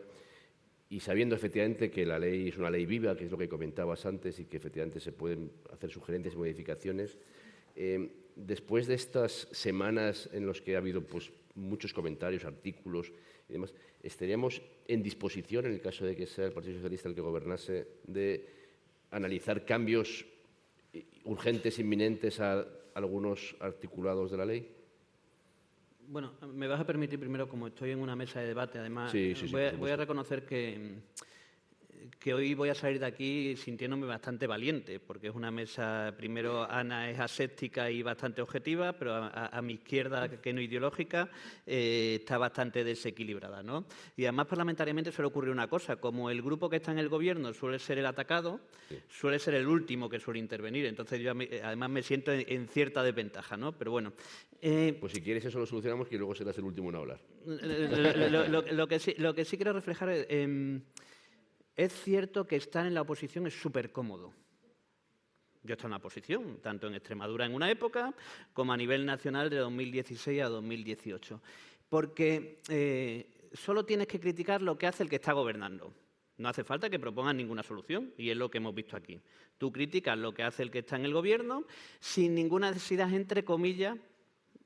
y sabiendo efectivamente que la ley es una ley viva, que es lo que comentabas antes, y que efectivamente se pueden hacer sugerencias y modificaciones, después de estas semanas en las que ha habido pues, muchos comentarios, artículos y demás, ¿estaríamos en disposición, en el caso de que sea el Partido Socialista el que gobernase, de analizar cambios urgentes, inminentes a algunos articulados de la ley? Bueno, me vas a permitir primero, como estoy en una mesa de debate, además, Sí, voy a reconocer que hoy voy a salir de aquí sintiéndome bastante valiente, porque es una mesa, primero Ana es aséptica y bastante objetiva, pero a mi izquierda, que no ideológica, está bastante desequilibrada, ¿no? Y además parlamentariamente suele ocurrir una cosa, como el grupo que está en el gobierno suele ser el atacado, suele ser el último que suele intervenir, entonces yo además me siento en cierta desventaja, ¿no? Pero bueno. Pues si quieres eso lo solucionamos, que luego serás el último en hablar. Lo que sí quiero reflejar es cierto que estar en la oposición es súper cómodo. Yo he estado en la oposición, tanto en Extremadura en una época, como a nivel nacional de 2016 a 2018. Porque solo tienes que criticar lo que hace el que está gobernando. No hace falta que propongan ninguna solución, y es lo que hemos visto aquí. Tú criticas lo que hace el que está en el gobierno sin ninguna necesidad, entre comillas,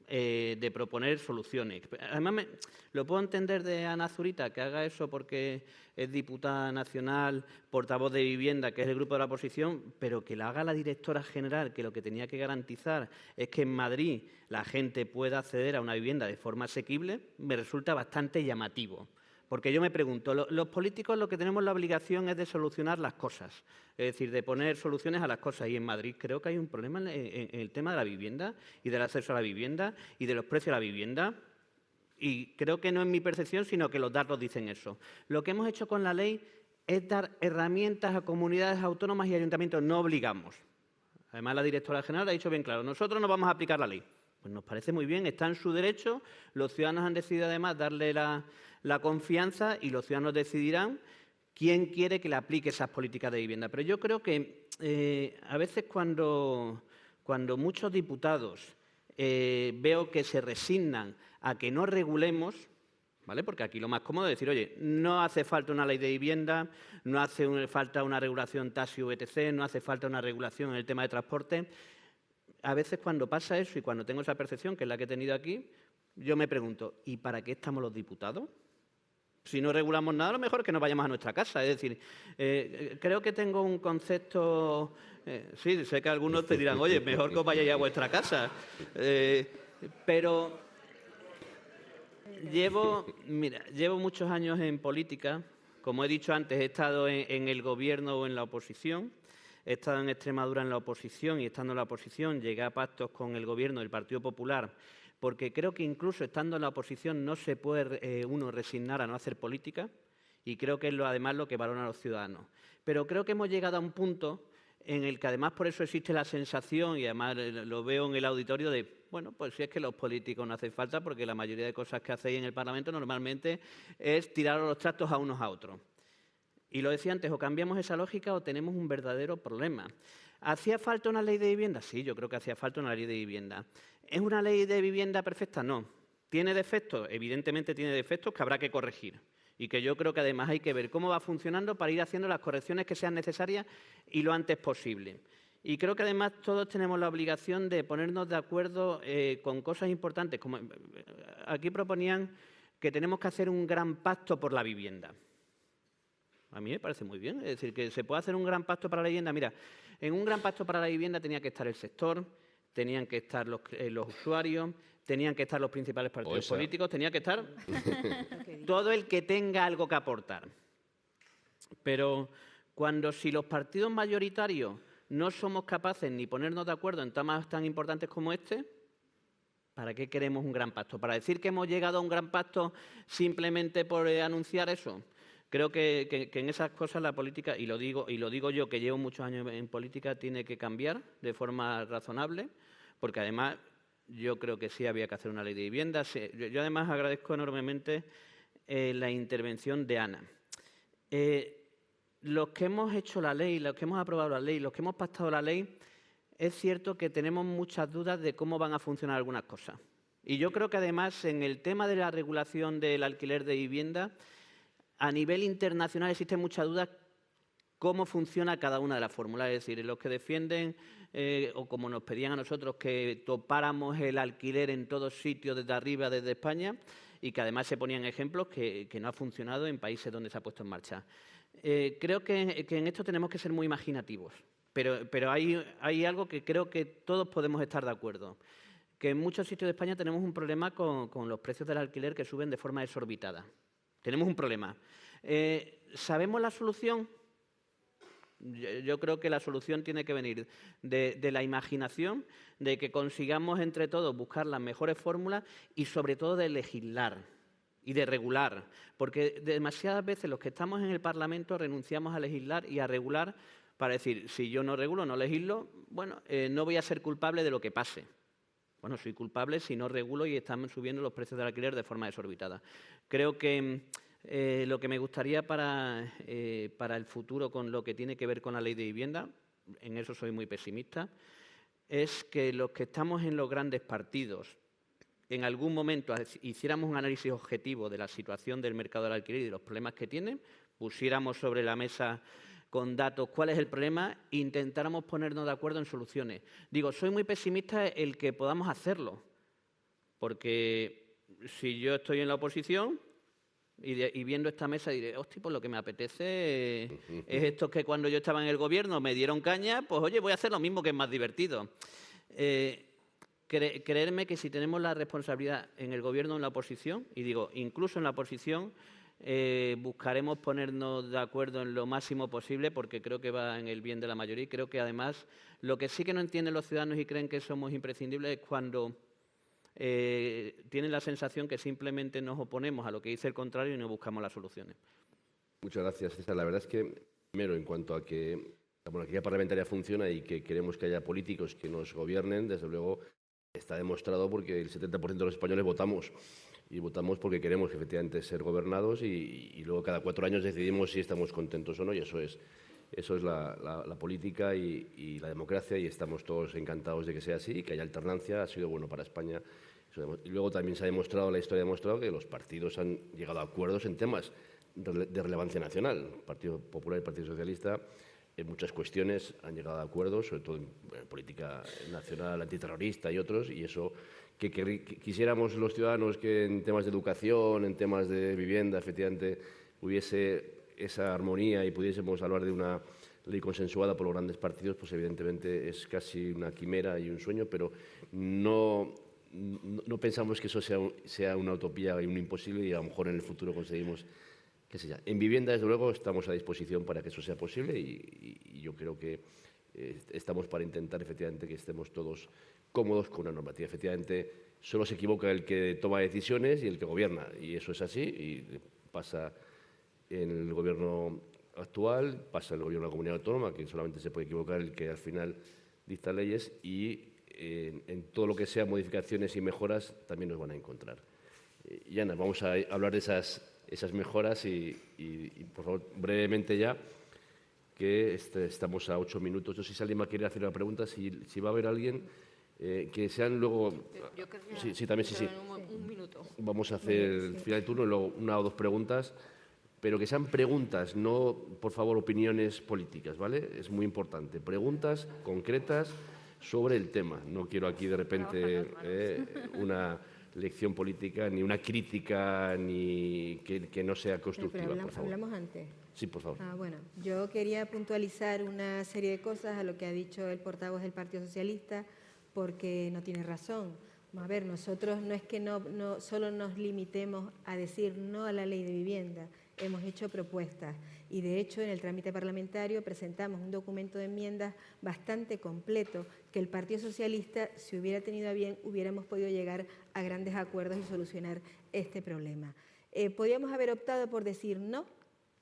de proponer soluciones. Además, lo puedo entender de Ana Zurita, que haga eso porque es diputada nacional, portavoz de Vivienda, que es el grupo de la oposición, pero que lo haga la directora general, que lo que tenía que garantizar es que en Madrid la gente pueda acceder a una vivienda de forma asequible, me resulta bastante llamativo. Porque yo me pregunto, los políticos lo que tenemos la obligación es de solucionar las cosas, es decir, de poner soluciones a las cosas. Y en Madrid creo que hay un problema en el tema de la vivienda y del acceso a la vivienda y de los precios de la vivienda. Y creo que no es mi percepción, sino que los datos dicen eso. Lo que hemos hecho con la ley es dar herramientas a comunidades autónomas y ayuntamientos, no obligamos. Además, la directora general ha dicho bien claro, nosotros no vamos a aplicar la ley. Pues nos parece muy bien, está en su derecho, los ciudadanos han decidido además darle la confianza y los ciudadanos decidirán quién quiere que le aplique esas políticas de vivienda. Pero yo creo que a veces cuando muchos diputados veo que se resignan a que no regulemos, ¿vale? Porque aquí lo más cómodo es decir, oye, no hace falta una ley de vivienda, no hace falta una regulación TASI o VTC, no hace falta una regulación en el tema de transporte. A veces cuando pasa eso y cuando tengo esa percepción, que es la que he tenido aquí, yo me pregunto, ¿y para qué estamos los diputados? Si no regulamos nada, lo mejor es que nos vayamos a nuestra casa. Es decir, creo que tengo un concepto... sí, sé que algunos te dirán, oye, mejor que os vayáis a vuestra casa. Pero llevo muchos años en política. Como he dicho antes, he estado en el gobierno o en la oposición. He estado en Extremadura en la oposición y estando en la oposición llegué a pactos con el gobierno del Partido Popular, porque creo que incluso estando en la oposición no se puede uno resignar a no hacer política y creo que es además lo que valoran los ciudadanos. Pero creo que hemos llegado a un punto en el que además por eso existe la sensación, y además lo veo en el auditorio, de, bueno, pues si es que los políticos no hacen falta porque la mayoría de cosas que hacéis en el Parlamento normalmente es tirar los trastos a unos a otros. Y lo decía antes, o cambiamos esa lógica o tenemos un verdadero problema. ¿Hacía falta una ley de vivienda? Sí, yo creo que hacía falta una ley de vivienda. ¿Es una ley de vivienda perfecta? No. ¿Tiene defectos? Evidentemente tiene defectos que habrá que corregir. Y que yo creo que además hay que ver cómo va funcionando para ir haciendo las correcciones que sean necesarias y lo antes posible. Y creo que además todos tenemos la obligación de ponernos de acuerdo con cosas importantes. Como aquí proponían que tenemos que hacer un gran pacto por la vivienda. A mí me parece muy bien, es decir, que se puede hacer un gran pacto para la vivienda. Mira, en un gran pacto para la vivienda tenía que estar el sector, tenían que estar los usuarios, tenían que estar los principales partidos políticos, tenía que estar todo el que tenga algo que aportar. Pero si los partidos mayoritarios no somos capaces ni ponernos de acuerdo en temas tan importantes como este, ¿para qué queremos un gran pacto? ¿Para decir que hemos llegado a un gran pacto simplemente por anunciar eso? Creo que en esas cosas la política, y lo digo yo que llevo muchos años en política, tiene que cambiar de forma razonable, porque además yo creo que sí había que hacer una ley de vivienda. Yo además agradezco enormemente la intervención de Ana. Los que hemos hecho la ley, los que hemos aprobado la ley, los que hemos pactado la ley, es cierto que tenemos muchas dudas de cómo van a funcionar algunas cosas. Y yo creo que además en el tema de la regulación del alquiler de vivienda, a nivel internacional existen muchas dudas cómo funciona cada una de las fórmulas. Es decir, los que defienden, o como nos pedían a nosotros, que topáramos el alquiler en todos sitios desde arriba, desde España, y que además se ponían ejemplos que no ha funcionado en países donde se ha puesto en marcha. Creo que en esto tenemos que ser muy imaginativos, pero hay algo que creo que todos podemos estar de acuerdo, que en muchos sitios de España tenemos un problema con los precios del alquiler que suben de forma desorbitada. Tenemos un problema. ¿Sabemos la solución? Yo creo que la solución tiene que venir de la imaginación, de que consigamos entre todos buscar las mejores fórmulas y sobre todo de legislar y de regular, porque demasiadas veces los que estamos en el Parlamento renunciamos a legislar y a regular para decir, si yo no regulo, no legislo, bueno, no voy a ser culpable de lo que pase. Bueno, soy culpable si no regulo y están subiendo los precios del alquiler de forma desorbitada. Creo que lo que me gustaría para el futuro con lo que tiene que ver con la ley de vivienda, en eso soy muy pesimista, es que los que estamos en los grandes partidos en algún momento hiciéramos un análisis objetivo de la situación del mercado del alquiler y de los problemas que tienen, pusiéramos sobre la mesa con datos cuál es el problema e intentáramos ponernos de acuerdo en soluciones. Digo, soy muy pesimista el que podamos hacerlo, porque si yo estoy en la oposición y viendo esta mesa diré, hostia, pues lo que me apetece es esto que cuando yo estaba en el gobierno me dieron caña, pues oye, voy a hacer lo mismo que es más divertido. Creerme que si tenemos la responsabilidad en el gobierno o en la oposición, y digo, incluso en la oposición, buscaremos ponernos de acuerdo en lo máximo posible porque creo que va en el bien de la mayoría y creo que además lo que sí que no entienden los ciudadanos y creen que somos imprescindibles es cuando tienen la sensación que simplemente nos oponemos a lo que dice el contrario y no buscamos las soluciones. Muchas gracias, César. La verdad es que, primero, en cuanto a que la monarquía parlamentaria funciona y que queremos que haya políticos que nos gobiernen, desde luego está demostrado porque el 70% de los españoles votamos. Y votamos porque queremos efectivamente ser gobernados y luego cada 4 años decidimos si estamos contentos o no, y eso es la política y la democracia, y estamos todos encantados de que sea así, que haya alternancia, ha sido bueno para España. Y luego también se ha demostrado, la historia ha demostrado que los partidos han llegado a acuerdos en temas de relevancia nacional. El Partido Popular y el Partido Socialista en muchas cuestiones han llegado a acuerdos, sobre todo en política nacional, antiterrorista y otros, y eso que quisiéramos los ciudadanos que en temas de educación, en temas de vivienda, efectivamente hubiese esa armonía y pudiésemos hablar de una ley consensuada por los grandes partidos, pues evidentemente es casi una quimera y un sueño, pero no pensamos que eso sea una utopía y un imposible, y a lo mejor en el futuro conseguimos que sea. En vivienda, desde luego, estamos a disposición para que eso sea posible y yo creo que estamos para intentar efectivamente que estemos todos cómodos con una normativa. Efectivamente, solo se equivoca el que toma decisiones y el que gobierna, y eso es así, y pasa en el gobierno actual, pasa en el gobierno de la comunidad autónoma, que solamente se puede equivocar el que al final dicta leyes, y en todo lo que sea modificaciones y mejoras también nos van a encontrar. Y Ana, vamos a hablar de esas mejoras y por favor, brevemente ya, que estamos a 8 minutos. No sé si alguien va a querer hacer una pregunta, si va a haber alguien, que sean luego... Yo querría, sí, también, sí. Un minuto. Vamos a hacer el final de turno y luego 1 o 2 preguntas, pero que sean preguntas, no, por favor, opiniones políticas, ¿vale? Es muy importante. Preguntas concretas sobre el tema. No quiero aquí de repente una lección política, ni una crítica, ni que no sea constructiva, pero por favor. ¿Hablamos antes? Sí, por favor. Bueno, yo quería puntualizar una serie de cosas a lo que ha dicho el portavoz del Partido Socialista, porque no tiene razón. Vamos a ver, nosotros no es que no solo nos limitemos a decir no a la ley de vivienda, hemos hecho propuestas y de hecho en el trámite parlamentario presentamos un documento de enmiendas bastante completo que el Partido Socialista, si hubiera tenido a bien, hubiéramos podido llegar a grandes acuerdos y solucionar este problema. Podríamos haber optado por decir no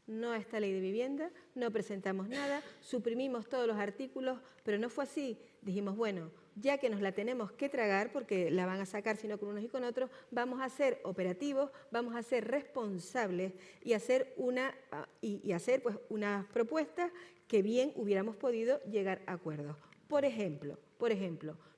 no a esta ley de vivienda, no presentamos nada, suprimimos todos los artículos, pero no fue así. Dijimos, bueno, ya que nos la tenemos que tragar, porque la van a sacar sino con unos y con otros, vamos a ser operativos, vamos a ser responsables y hacer pues, unas propuestas que bien hubiéramos podido llegar a acuerdos. Por ejemplo,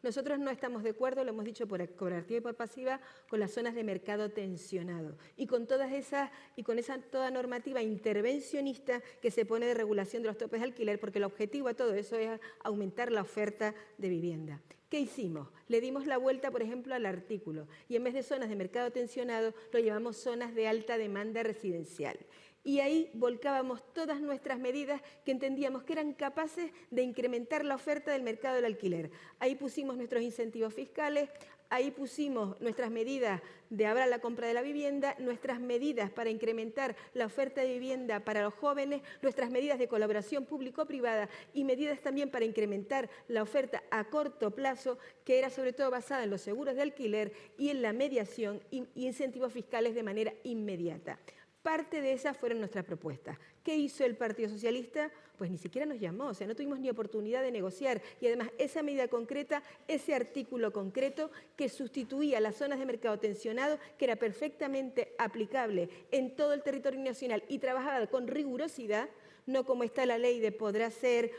nosotros no estamos de acuerdo, lo hemos dicho por activa y por pasiva, con las zonas de mercado tensionado y con todas esas y con esa toda normativa intervencionista que se pone de regulación de los topes de alquiler, porque el objetivo a todo eso es aumentar la oferta de vivienda. ¿Qué hicimos? Le dimos la vuelta, por ejemplo, al artículo y en vez de zonas de mercado tensionado lo llamamos zonas de alta demanda residencial. Y ahí volcábamos todas nuestras medidas que entendíamos que eran capaces de incrementar la oferta del mercado del alquiler. Ahí pusimos nuestros incentivos fiscales, ahí pusimos nuestras medidas de ahora la compra de la vivienda, nuestras medidas para incrementar la oferta de vivienda para los jóvenes, nuestras medidas de colaboración público-privada y medidas también para incrementar la oferta a corto plazo, que era sobre todo basada en los seguros de alquiler y en la mediación y incentivos fiscales de manera inmediata. Parte de esas fueron nuestras propuestas. ¿Qué hizo el Partido Socialista? Pues ni siquiera nos llamó, o sea, no tuvimos ni oportunidad de negociar. Y además, esa medida concreta, ese artículo concreto que sustituía las zonas de mercado tensionado, que era perfectamente aplicable en todo el territorio nacional y trabajaba con rigurosidad, no como está la ley de podrá ser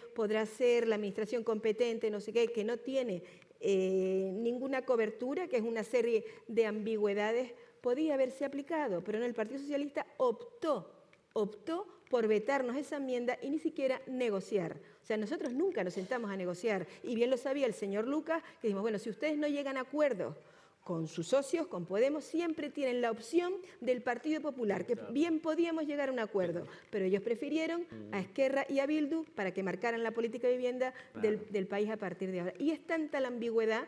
la administración competente, no sé qué, que no tiene ninguna cobertura, que es una serie de ambigüedades, podía haberse aplicado, pero no, el Partido Socialista optó por vetarnos esa enmienda y ni siquiera negociar. O sea, nosotros nunca nos sentamos a negociar, y bien lo sabía el señor Lucas, que dijimos, bueno, si ustedes no llegan a acuerdos con sus socios, con Podemos, siempre tienen la opción del Partido Popular, que bien podíamos llegar a un acuerdo, pero ellos prefirieron a Esquerra y a Bildu para que marcaran la política de vivienda del país a partir de ahora. Y es tanta la ambigüedad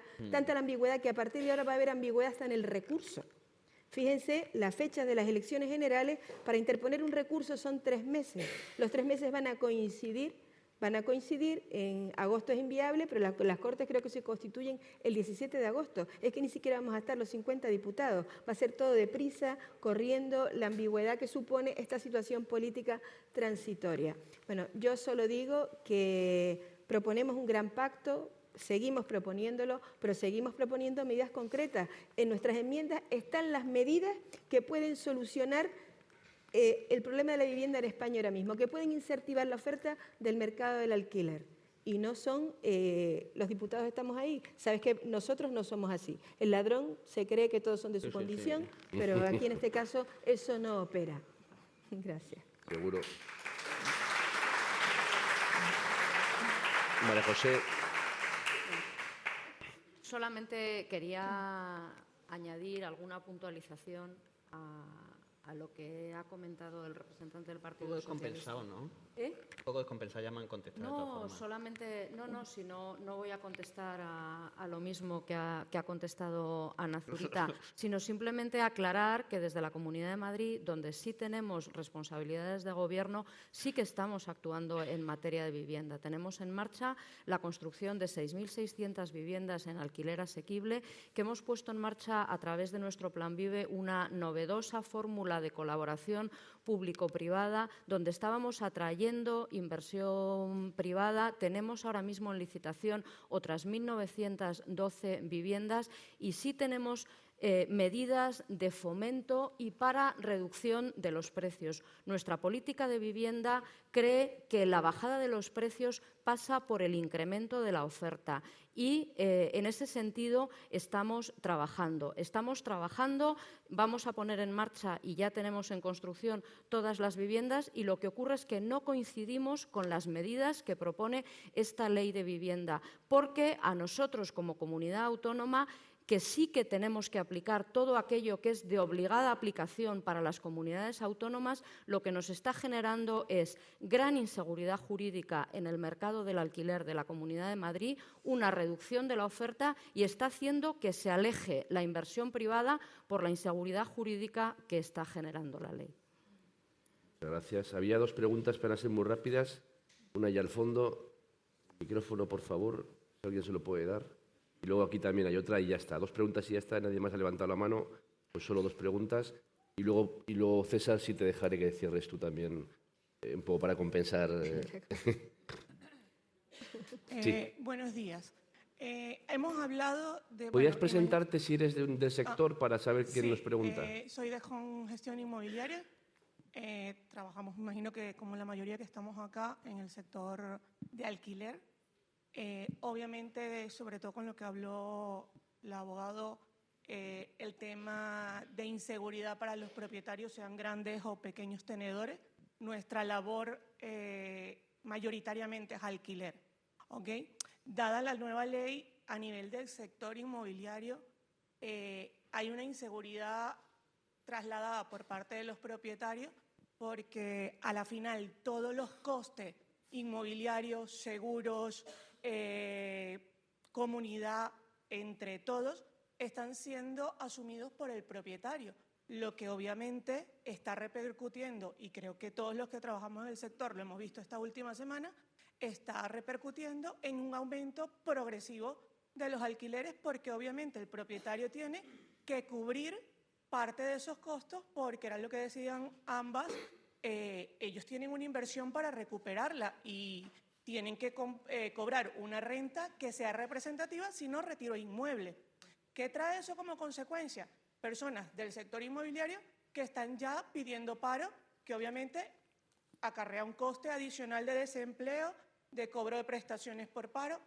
que a partir de ahora va a haber ambigüedad hasta en el recurso. Fíjense, las fechas de las elecciones generales para interponer un recurso son 3 meses. Los 3 meses van a coincidir, en agosto es inviable, pero las Cortes creo que se constituyen el 17 de agosto. Es que ni siquiera vamos a estar los 50 diputados. Va a ser todo deprisa, corriendo, la ambigüedad que supone esta situación política transitoria. Bueno, yo solo digo que proponemos un gran pacto, seguimos proponiéndolo, pero seguimos proponiendo medidas concretas. En nuestras enmiendas están las medidas que pueden solucionar el problema de la vivienda en España ahora mismo, que pueden incentivar la oferta del mercado del alquiler. Y no son, los diputados estamos ahí. Sabes que nosotros no somos así. El ladrón se cree que todos son de su condición, pero aquí en este caso eso no opera. Gracias. Seguro. María José. Solamente quería añadir alguna puntualización a lo que ha comentado el representante del Partido Socialista. Un poco descompensado, ¿no? ¿Eh? Un poco descompensado, ya me han contestado de todas formas. Solamente, si no voy a contestar a lo mismo que ha contestado Ana Zurita, sino simplemente aclarar que desde la Comunidad de Madrid, donde sí tenemos responsabilidades de gobierno, sí que estamos actuando en materia de vivienda. Tenemos en marcha la construcción de 6.600 viviendas en alquiler asequible, que hemos puesto en marcha a través de nuestro Plan Vive una novedosa fórmula de colaboración público-privada, donde estábamos atrayendo inversión privada. Tenemos ahora mismo en licitación otras 1.912 viviendas y sí tenemos medidas de fomento y para reducción de los precios. Nuestra política de vivienda cree que la bajada de los precios pasa por el incremento de la oferta y en ese sentido estamos trabajando. Vamos a poner en marcha y ya tenemos en construcción todas las viviendas y lo que ocurre es que no coincidimos con las medidas que propone esta ley de vivienda, porque a nosotros como comunidad autónoma que sí que tenemos que aplicar todo aquello que es de obligada aplicación para las comunidades autónomas, lo que nos está generando es gran inseguridad jurídica en el mercado del alquiler de la Comunidad de Madrid, una reducción de la oferta y está haciendo que se aleje la inversión privada por la inseguridad jurídica que está generando la ley. Gracias. Había 2 preguntas para ser muy rápidas. Una ya al fondo. Micrófono, por favor, si alguien se lo puede dar. Y luego aquí también hay otra y ya está. 2 preguntas y ya está. Nadie más ha levantado la mano. Pues solo 2 preguntas. Y luego César, si te dejaré que cierres tú también un poco para compensar. Sí. Buenos días. Hemos hablado de... ¿Podrías presentarte si eres del sector para saber quién nos pregunta? Soy de Gestión Inmobiliaria. Trabajamos, me imagino que como la mayoría que estamos acá, en el sector de alquiler. Obviamente, sobre todo con lo que habló el abogado, el tema de inseguridad para los propietarios, sean grandes o pequeños tenedores. Nuestra labor mayoritariamente es alquiler, ¿ok? Dada la nueva ley a nivel del sector inmobiliario, hay una inseguridad trasladada por parte de los propietarios porque a la final todos los costes inmobiliarios, seguros, comunidad, entre todos, están siendo asumidos por el propietario, lo que obviamente está repercutiendo, y creo que todos los que trabajamos en el sector lo hemos visto esta última semana, está repercutiendo en un aumento progresivo de los alquileres porque obviamente el propietario tiene que cubrir parte de esos costos porque era lo que decían ambas, ellos tienen una inversión para recuperarla y tienen que cobrar una renta que sea representativa si no retiro inmueble. ¿Qué trae eso como consecuencia? Personas del sector inmobiliario que están ya pidiendo paro, que obviamente acarrea un coste adicional de desempleo, de cobro de prestaciones por paro,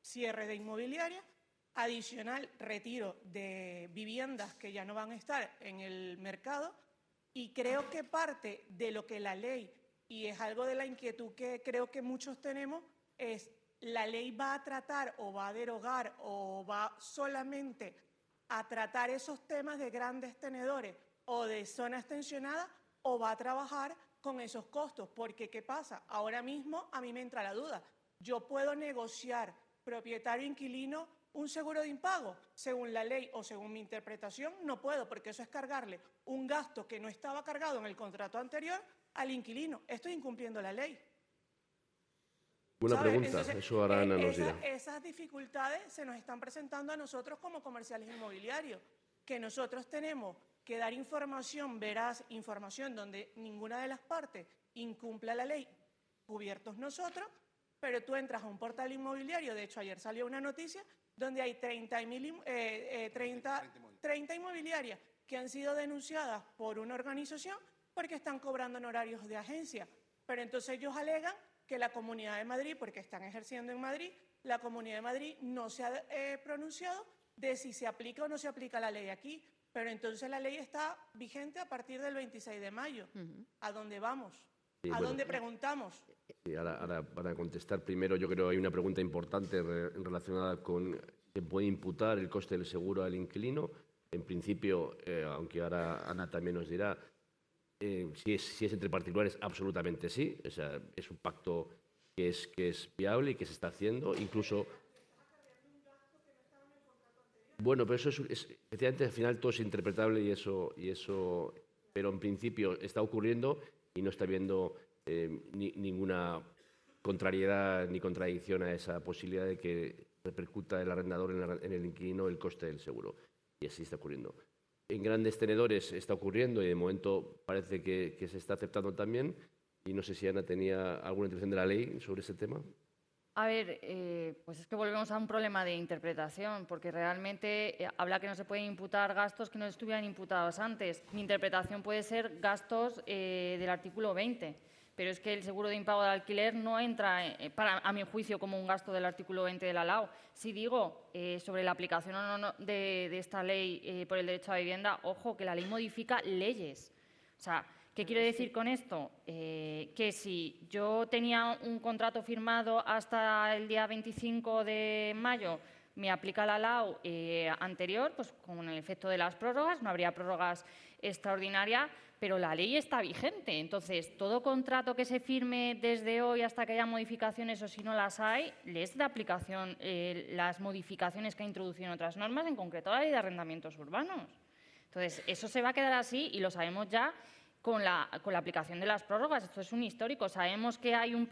cierre de inmobiliaria, adicional retiro de viviendas que ya no van a estar en el mercado. Y creo que parte de lo que la ley, y es algo de la inquietud que creo que muchos tenemos, es la ley va a tratar o va a derogar o va solamente a tratar esos temas de grandes tenedores o de zonas tensionadas o va a trabajar con esos costos. Porque, ¿qué pasa? Ahora mismo a mí me entra la duda. Yo puedo negociar propietario-inquilino un seguro de impago. Según la ley o según mi interpretación, no puedo, porque eso es cargarle un gasto que no estaba cargado en el contrato anterior al inquilino. Estoy incumpliendo la ley. Buena pregunta, Entonces, eso ahora Ana nos dirá. Esas dificultades se nos están presentando a nosotros como comerciales inmobiliarios, que nosotros tenemos que dar información veraz, información donde ninguna de las partes incumpla la ley, cubiertos nosotros, pero tú entras a un portal inmobiliario, de hecho ayer salió una noticia, donde hay 30 inmobiliarias que han sido denunciadas por una organización porque están cobrando honorarios de agencia, pero entonces ellos alegan que la Comunidad de Madrid, porque están ejerciendo en Madrid, la Comunidad de Madrid no se ha pronunciado de si se aplica o no se aplica la ley aquí, pero entonces la ley está vigente a partir del 26 de mayo. ¿A dónde vamos? Sí, ¿A dónde preguntamos? Sí, ahora, para contestar primero, yo creo que hay una pregunta importante relacionada con ¿se puede imputar el coste del seguro al inquilino? En principio, aunque ahora Ana también nos dirá, si es entre particulares, absolutamente sí. O sea, es un pacto que es viable y que se está haciendo. Incluso, bueno, pero eso efectivamente al final todo es interpretable y eso, pero en principio está ocurriendo y no está habiendo ninguna contrariedad ni contradicción a esa posibilidad de que repercuta el arrendador en el inquilino el coste del seguro. Y así está ocurriendo. En grandes tenedores está ocurriendo y de momento parece que se está aceptando también. Y no sé si Ana tenía alguna intervención de la ley sobre ese tema. A ver, pues es que volvemos a un problema de interpretación, porque realmente habla que no se pueden imputar gastos que no estuvieran imputados antes. Mi interpretación puede ser gastos del artículo 20, pero es que el seguro de impago de alquiler no entra, a mi juicio, como un gasto del artículo 20 de la LAO. Si digo sobre la aplicación o no de esta ley por el derecho a la vivienda, ojo, que la ley modifica leyes. O sea, ¿qué quiero decir con esto? Que si yo tenía un contrato firmado hasta el día 25 de mayo, me aplica la LAO anterior, pues con el efecto de las prórrogas, no habría prórrogas extraordinarias, pero la ley está vigente. Entonces, todo contrato que se firme desde hoy hasta que haya modificaciones o si no las hay, le es de aplicación las modificaciones que ha introducido en otras normas, en concreto la ley de arrendamientos urbanos. Entonces, eso se va a quedar así y lo sabemos ya con la aplicación de las prórrogas. Esto es un histórico. Sabemos que hay unos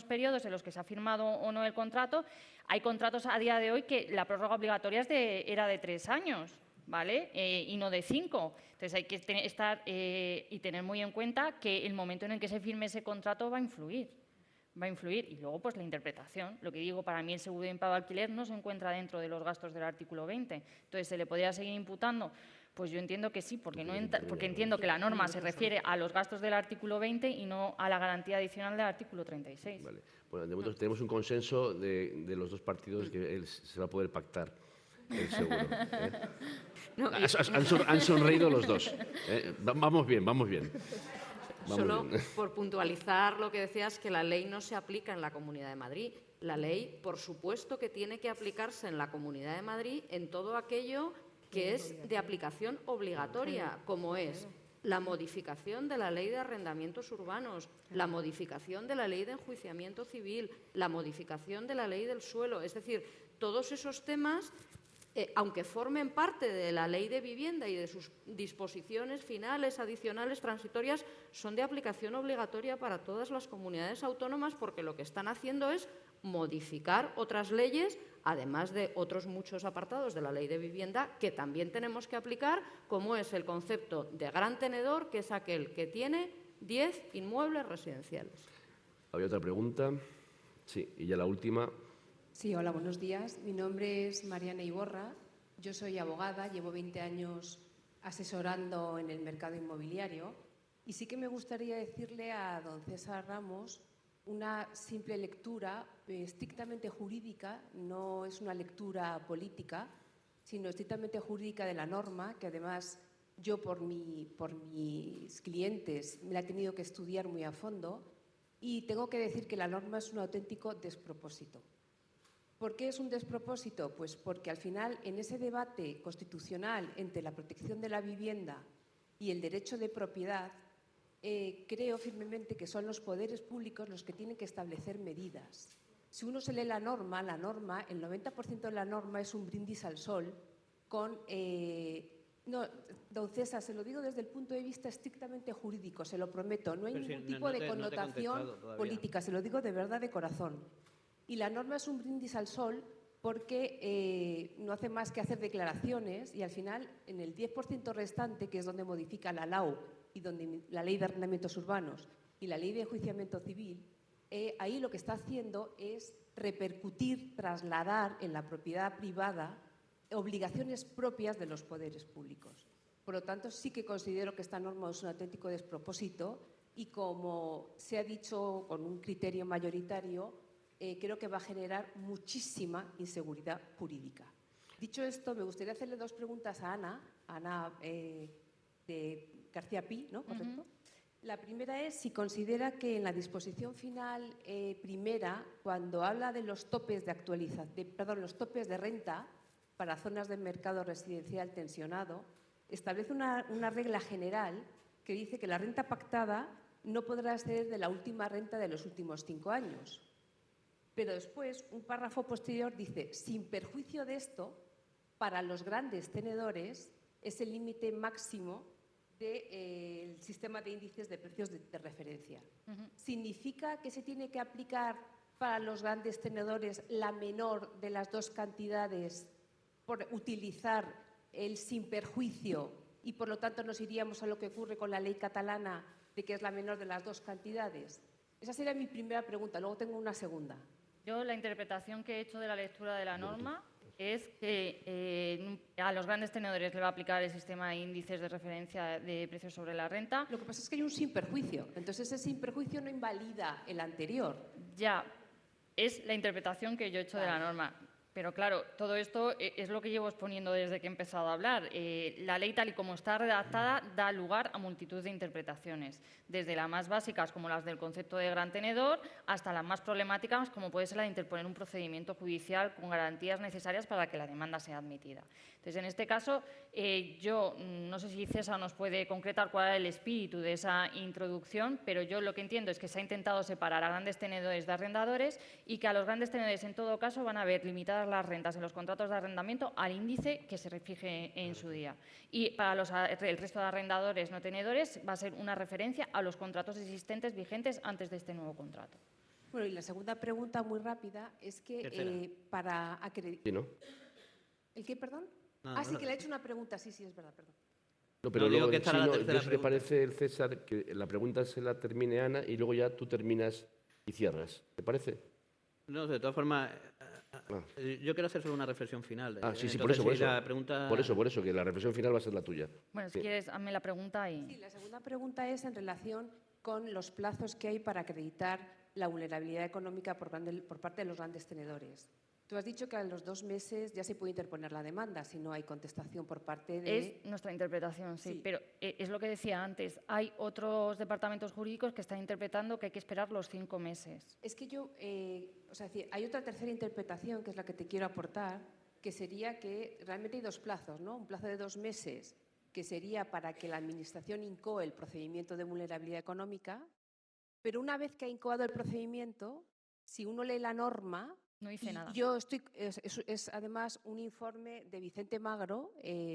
periodos en los que se ha firmado o no el contrato. Hay contratos a día de hoy que la prórroga obligatoria era de 3 años. ¿vale? Y no de 5. Entonces hay que estar y tener muy en cuenta que el momento en el que se firme ese contrato va a influir. Y luego, pues, la interpretación. Lo que digo, para mí el seguro de impago de alquiler no se encuentra dentro de los gastos del artículo 20. Entonces, ¿se le podría seguir imputando? Pues yo entiendo que sí, porque entiendo que la norma se refiere a los gastos del artículo 20 y no a la garantía adicional del artículo 36. Vale. Bueno, de momento tenemos un consenso de los dos partidos que se va a poder pactar el seguro. No, Han sonreído los dos. Vamos bien, vamos bien. Solo por puntualizar lo que decías, que la ley no se aplica en la Comunidad de Madrid. La ley, por supuesto, que tiene que aplicarse en la Comunidad de Madrid en todo aquello que es de aplicación obligatoria, como es la modificación de la Ley de Arrendamientos Urbanos, la modificación de la Ley de Enjuiciamiento Civil, la modificación de la Ley del Suelo. Es decir, todos esos temas, aunque formen parte de la Ley de Vivienda y de sus disposiciones finales, adicionales, transitorias, son de aplicación obligatoria para todas las comunidades autónomas, porque lo que están haciendo es modificar otras leyes, además de otros muchos apartados de la Ley de Vivienda que también tenemos que aplicar, como es el concepto de gran tenedor, que es aquel que tiene 10 inmuebles residenciales. ¿Había otra pregunta? Sí, y ya la última. Sí, hola, buenos días. Mi nombre es Mariana Iborra. Yo soy abogada, llevo 20 años asesorando en el mercado inmobiliario y sí que me gustaría decirle a don César Ramos una simple lectura estrictamente jurídica, no es una lectura política, sino estrictamente jurídica de la norma, que además yo por mis clientes me la he tenido que estudiar muy a fondo, y tengo que decir que la norma es un auténtico despropósito. ¿Por qué es un despropósito? Pues porque al final, en ese debate constitucional entre la protección de la vivienda y el derecho de propiedad, creo firmemente que son los poderes públicos los que tienen que establecer medidas. Si uno se lee la norma, el 90% de la norma es un brindis al sol con... no, don César, se lo digo desde el punto de vista estrictamente jurídico, se lo prometo. No hay ningún tipo de connotación política, se lo digo de verdad de corazón. Y la norma es un brindis al sol porque no hace más que hacer declaraciones y al final, en el 10% restante, que es donde modifica la LAU y donde la Ley de Arrendamientos Urbanos y la Ley de Enjuiciamiento Civil, ahí lo que está haciendo es repercutir, trasladar en la propiedad privada obligaciones propias de los poderes públicos. Por lo tanto, sí que considero que esta norma es un auténtico despropósito y, como se ha dicho con un criterio mayoritario, creo que va a generar muchísima inseguridad jurídica. Dicho esto, me gustaría hacerle dos preguntas a Ana de García Pi, ¿no? ¿Correcto? La primera es si considera que en la disposición final primera, cuando habla de los topes de los topes de renta para zonas del mercado residencial tensionado, establece una regla general que dice que la renta pactada no podrá ser de la última renta de los últimos 5 años. Pero después, un párrafo posterior dice, sin perjuicio de esto, para los grandes tenedores es el límite máximo del sistema de índices de precios de referencia. ¿Significa que se tiene que aplicar para los grandes tenedores la menor de las dos cantidades por utilizar el sin perjuicio y por lo tanto nos iríamos a lo que ocurre con la ley catalana de que es la menor de las dos cantidades? Esa sería mi primera pregunta, luego tengo una segunda. Yo la interpretación que he hecho de la lectura de la norma es que a los grandes tenedores le va a aplicar el sistema de índices de referencia de precios sobre la renta. Lo que pasa es que hay un sin perjuicio, entonces ese sin perjuicio no invalida el anterior. Ya, es la interpretación que yo he hecho de la norma. Pero claro, todo esto es lo que llevo exponiendo desde que he empezado a hablar. La ley, tal y como está redactada, da lugar a multitud de interpretaciones, desde las más básicas, como las del concepto de gran tenedor, hasta las más problemáticas, como puede ser la de interponer un procedimiento judicial con garantías necesarias para que la demanda sea admitida. Entonces, en este caso, yo no sé si César nos puede concretar cuál es el espíritu de esa introducción, pero yo lo que entiendo es que se ha intentado separar a grandes tenedores de arrendadores y que a los grandes tenedores, en todo caso, van a ver limitadas las rentas en los contratos de arrendamiento al índice que se fije en su día. Y para el resto de arrendadores no tenedores va a ser una referencia a los contratos existentes vigentes antes de este nuevo contrato. Bueno, y la segunda pregunta, muy rápida, es que para acreditar... Sí, ¿no? ¿El qué, perdón? Sí, que le he hecho una pregunta. Sí, es verdad, perdón. No, pero No, digo luego, que esta era la tercera yo si te pregunta. parece, el César, que la pregunta se la termine Ana y luego ya tú terminas y cierras. ¿Te parece? No, de todas formas, Ah. yo quiero hacer solo una reflexión final. Sí, por Entonces, eso. la pregunta... Por eso, que la reflexión final va a ser la tuya. Bueno, si quieres, hazme la pregunta y... Sí, la segunda pregunta es en relación con los plazos que hay para acreditar la vulnerabilidad económica por parte de los grandes tenedores. Tú has dicho que a los 2 meses ya se puede interponer la demanda si no hay contestación por parte de... Es nuestra interpretación, sí, Sí. pero es lo que decía antes. Hay otros departamentos jurídicos que están interpretando que hay que esperar los 5 meses. Es que yo, hay otra tercera interpretación que es la que te quiero aportar, que sería que realmente hay 2 plazos, ¿no? Un plazo de 2 meses, que sería para que la Administración incoe el procedimiento de vulnerabilidad económica, pero una vez que ha incoado el procedimiento, si uno lee la norma... No dice nada. Es además un informe de Vicente Magro,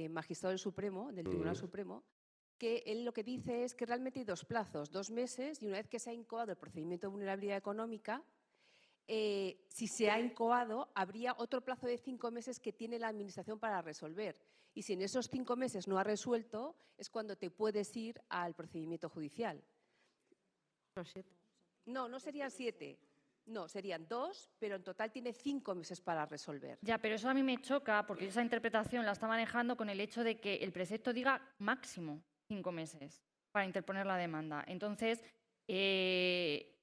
magistrado del Supremo, del Tribunal Supremo, que él lo que dice es que realmente hay 2 plazos, 2 meses, y una vez que se ha incoado el procedimiento de vulnerabilidad económica, si se ha incoado, habría otro plazo de 5 meses que tiene la Administración para resolver. Y si en esos 5 meses no ha resuelto, es cuando te puedes ir al procedimiento judicial. Los 7. No serían 7. No, serían 2, pero en total tiene 5 meses para resolver. Ya, pero eso a mí me choca porque esa interpretación la está manejando con el hecho de que el precepto diga máximo 5 meses para interponer la demanda. Entonces,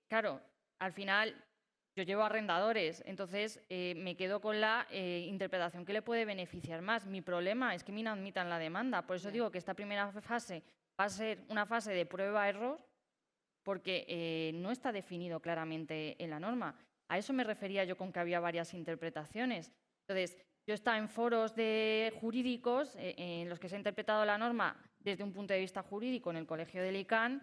claro, al final yo llevo arrendadores, entonces me quedo con la interpretación que le puede beneficiar más. Mi problema es que me no admitan la demanda. Por eso digo que esta primera fase va a ser una fase de prueba-error, porque no está definido claramente en la norma. A eso me refería yo con que había varias interpretaciones. Entonces, yo he estado en foros jurídicos en los que se ha interpretado la norma desde un punto de vista jurídico en el Colegio del ICANN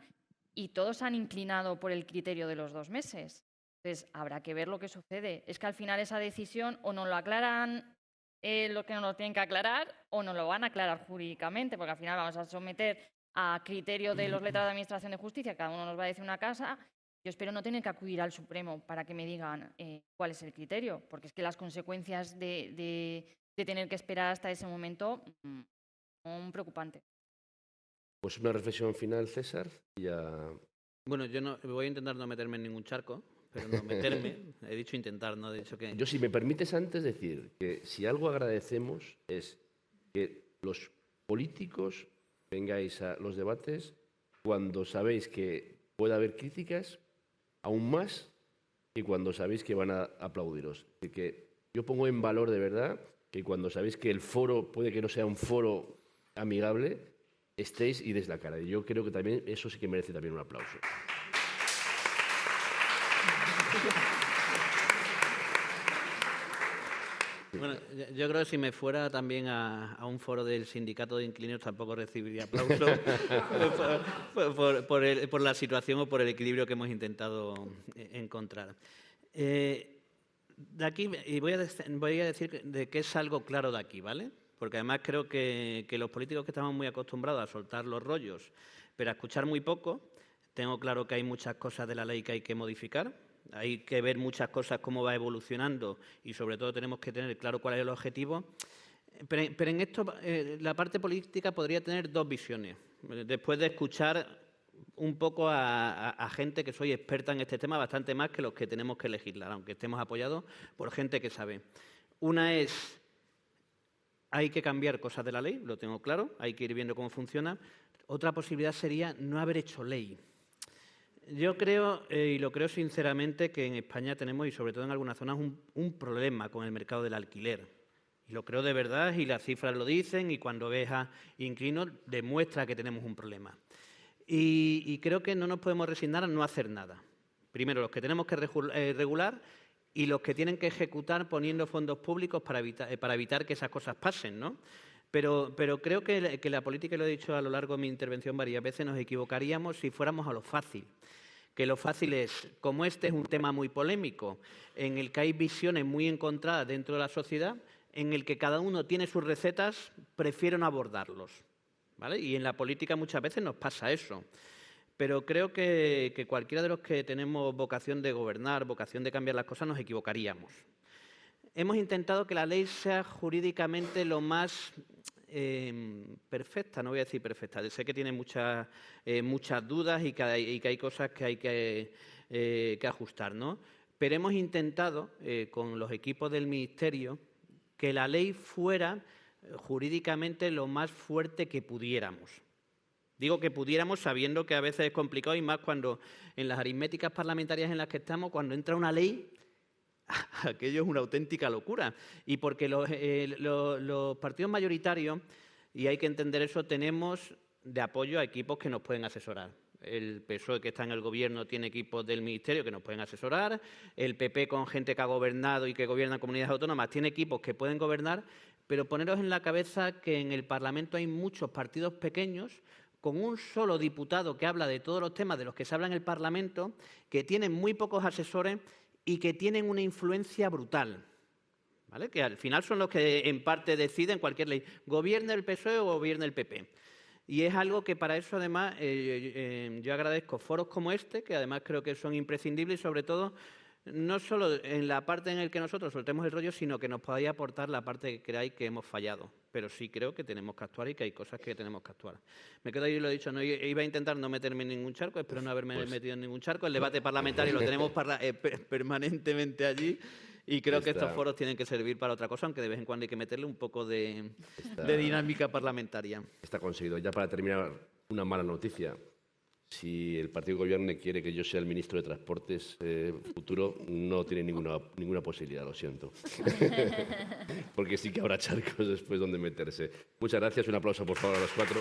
y todos han inclinado por el criterio de los 2 meses. Entonces, habrá que ver lo que sucede. Es que al final esa decisión o nos lo aclaran lo que nos lo tienen que aclarar o nos lo van a aclarar jurídicamente, porque al final vamos a someter a criterio de los letrados de Administración de Justicia, cada uno nos va a decir una cosa. Yo espero no tener que acudir al Supremo para que me digan cuál es el criterio, porque es que las consecuencias de tener que esperar hasta ese momento son preocupantes. Pues una reflexión final, César. Bueno, yo no voy a intentar no meterme en ningún charco, pero no meterme. He dicho intentar, no he dicho que... Yo, si me permites antes decir que si algo agradecemos es que los políticos vengáis a los debates cuando sabéis que puede haber críticas, aún más que cuando sabéis que van a aplaudiros. Y que yo pongo en valor de verdad que cuando sabéis que el foro puede que no sea un foro amigable, estéis y des la cara. Y yo creo que también eso sí que merece también un aplauso. Bueno, yo creo que si me fuera también a un foro del sindicato de inquilinos tampoco recibiría aplausos por la situación o por el equilibrio que hemos intentado encontrar. De aquí, y voy a decir de qué es algo claro de aquí, ¿vale? Porque además creo que los políticos que estamos muy acostumbrados a soltar los rollos, pero a escuchar muy poco, tengo claro que hay muchas cosas de la ley que hay que modificar. Hay que ver muchas cosas, cómo va evolucionando y sobre todo tenemos que tener claro cuál es el objetivo. Pero en esto la parte política podría tener 2 visiones. Después de escuchar un poco a gente que soy experta en este tema, bastante más que los que tenemos que legislar, aunque estemos apoyados por gente que sabe. Una es, hay que cambiar cosas de la ley, lo tengo claro, hay que ir viendo cómo funciona. Otra posibilidad sería no haber hecho ley. Yo creo, y lo creo sinceramente, que en España tenemos, y sobre todo en algunas zonas, un problema con el mercado del alquiler. Y lo creo de verdad, y las cifras lo dicen, y cuando ves a inquilinos demuestra que tenemos un problema. Y creo que no nos podemos resignar a no hacer nada. Primero, los que tenemos que regular y los que tienen que ejecutar poniendo fondos públicos para evitar que esas cosas pasen, ¿no? Pero creo que la política, y lo he dicho a lo largo de mi intervención varias veces, nos equivocaríamos si fuéramos a lo fácil. Que lo fácil es, como este es un tema muy polémico, en el que hay visiones muy encontradas dentro de la sociedad, en el que cada uno tiene sus recetas, prefiero no abordarlos, ¿vale? Y en la política muchas veces nos pasa eso. Pero creo que cualquiera de los que tenemos vocación de gobernar, vocación de cambiar las cosas, nos equivocaríamos. hemos intentado que la ley sea jurídicamente lo más perfecta, no voy a decir perfecta, sé que tiene muchas dudas y que hay cosas que hay que ajustar, ¿no? Pero hemos intentado, con los equipos del Ministerio, que la ley fuera jurídicamente lo más fuerte que pudiéramos. Digo que pudiéramos sabiendo que a veces es complicado y más cuando en las aritméticas parlamentarias en las que estamos, cuando entra una ley, aquello es una auténtica locura. Y porque los partidos mayoritarios, y hay que entender eso, tenemos de apoyo a equipos que nos pueden asesorar. El PSOE, que está en el Gobierno, tiene equipos del Ministerio que nos pueden asesorar. El PP, con gente que ha gobernado y que gobierna comunidades autónomas, tiene equipos que pueden gobernar. Pero poneros en la cabeza que en el Parlamento hay muchos partidos pequeños con un solo diputado que habla de todos los temas de los que se habla en el Parlamento, que tienen muy pocos asesores y que tienen una influencia brutal, ¿vale? Que al final son los que en parte deciden cualquier ley, gobierne el PSOE o gobierne el PP. Y es algo que para eso, además, yo agradezco foros como este, que además creo que son imprescindibles y, sobre todo, no solo en la parte en la que nosotros soltemos el rollo, sino que nos podáis aportar la parte que creáis que hemos fallado. Pero sí creo que tenemos que actuar y que hay cosas que tenemos que actuar. Me quedo ahí, lo he dicho, no iba a intentar no meterme en ningún charco, espero no haberme metido en ningún charco. El debate parlamentario lo tenemos permanentemente allí y creo que estos foros tienen que servir para otra cosa, aunque de vez en cuando hay que meterle un poco de dinámica parlamentaria. Está conseguido. Ya para terminar, una mala noticia. Si el partido Gobierno quiere que yo sea el ministro de Transportes futuro, no tiene ninguna posibilidad, lo siento. Porque sí que habrá charcos después donde meterse. Muchas gracias. Un aplauso, por favor, a los cuatro.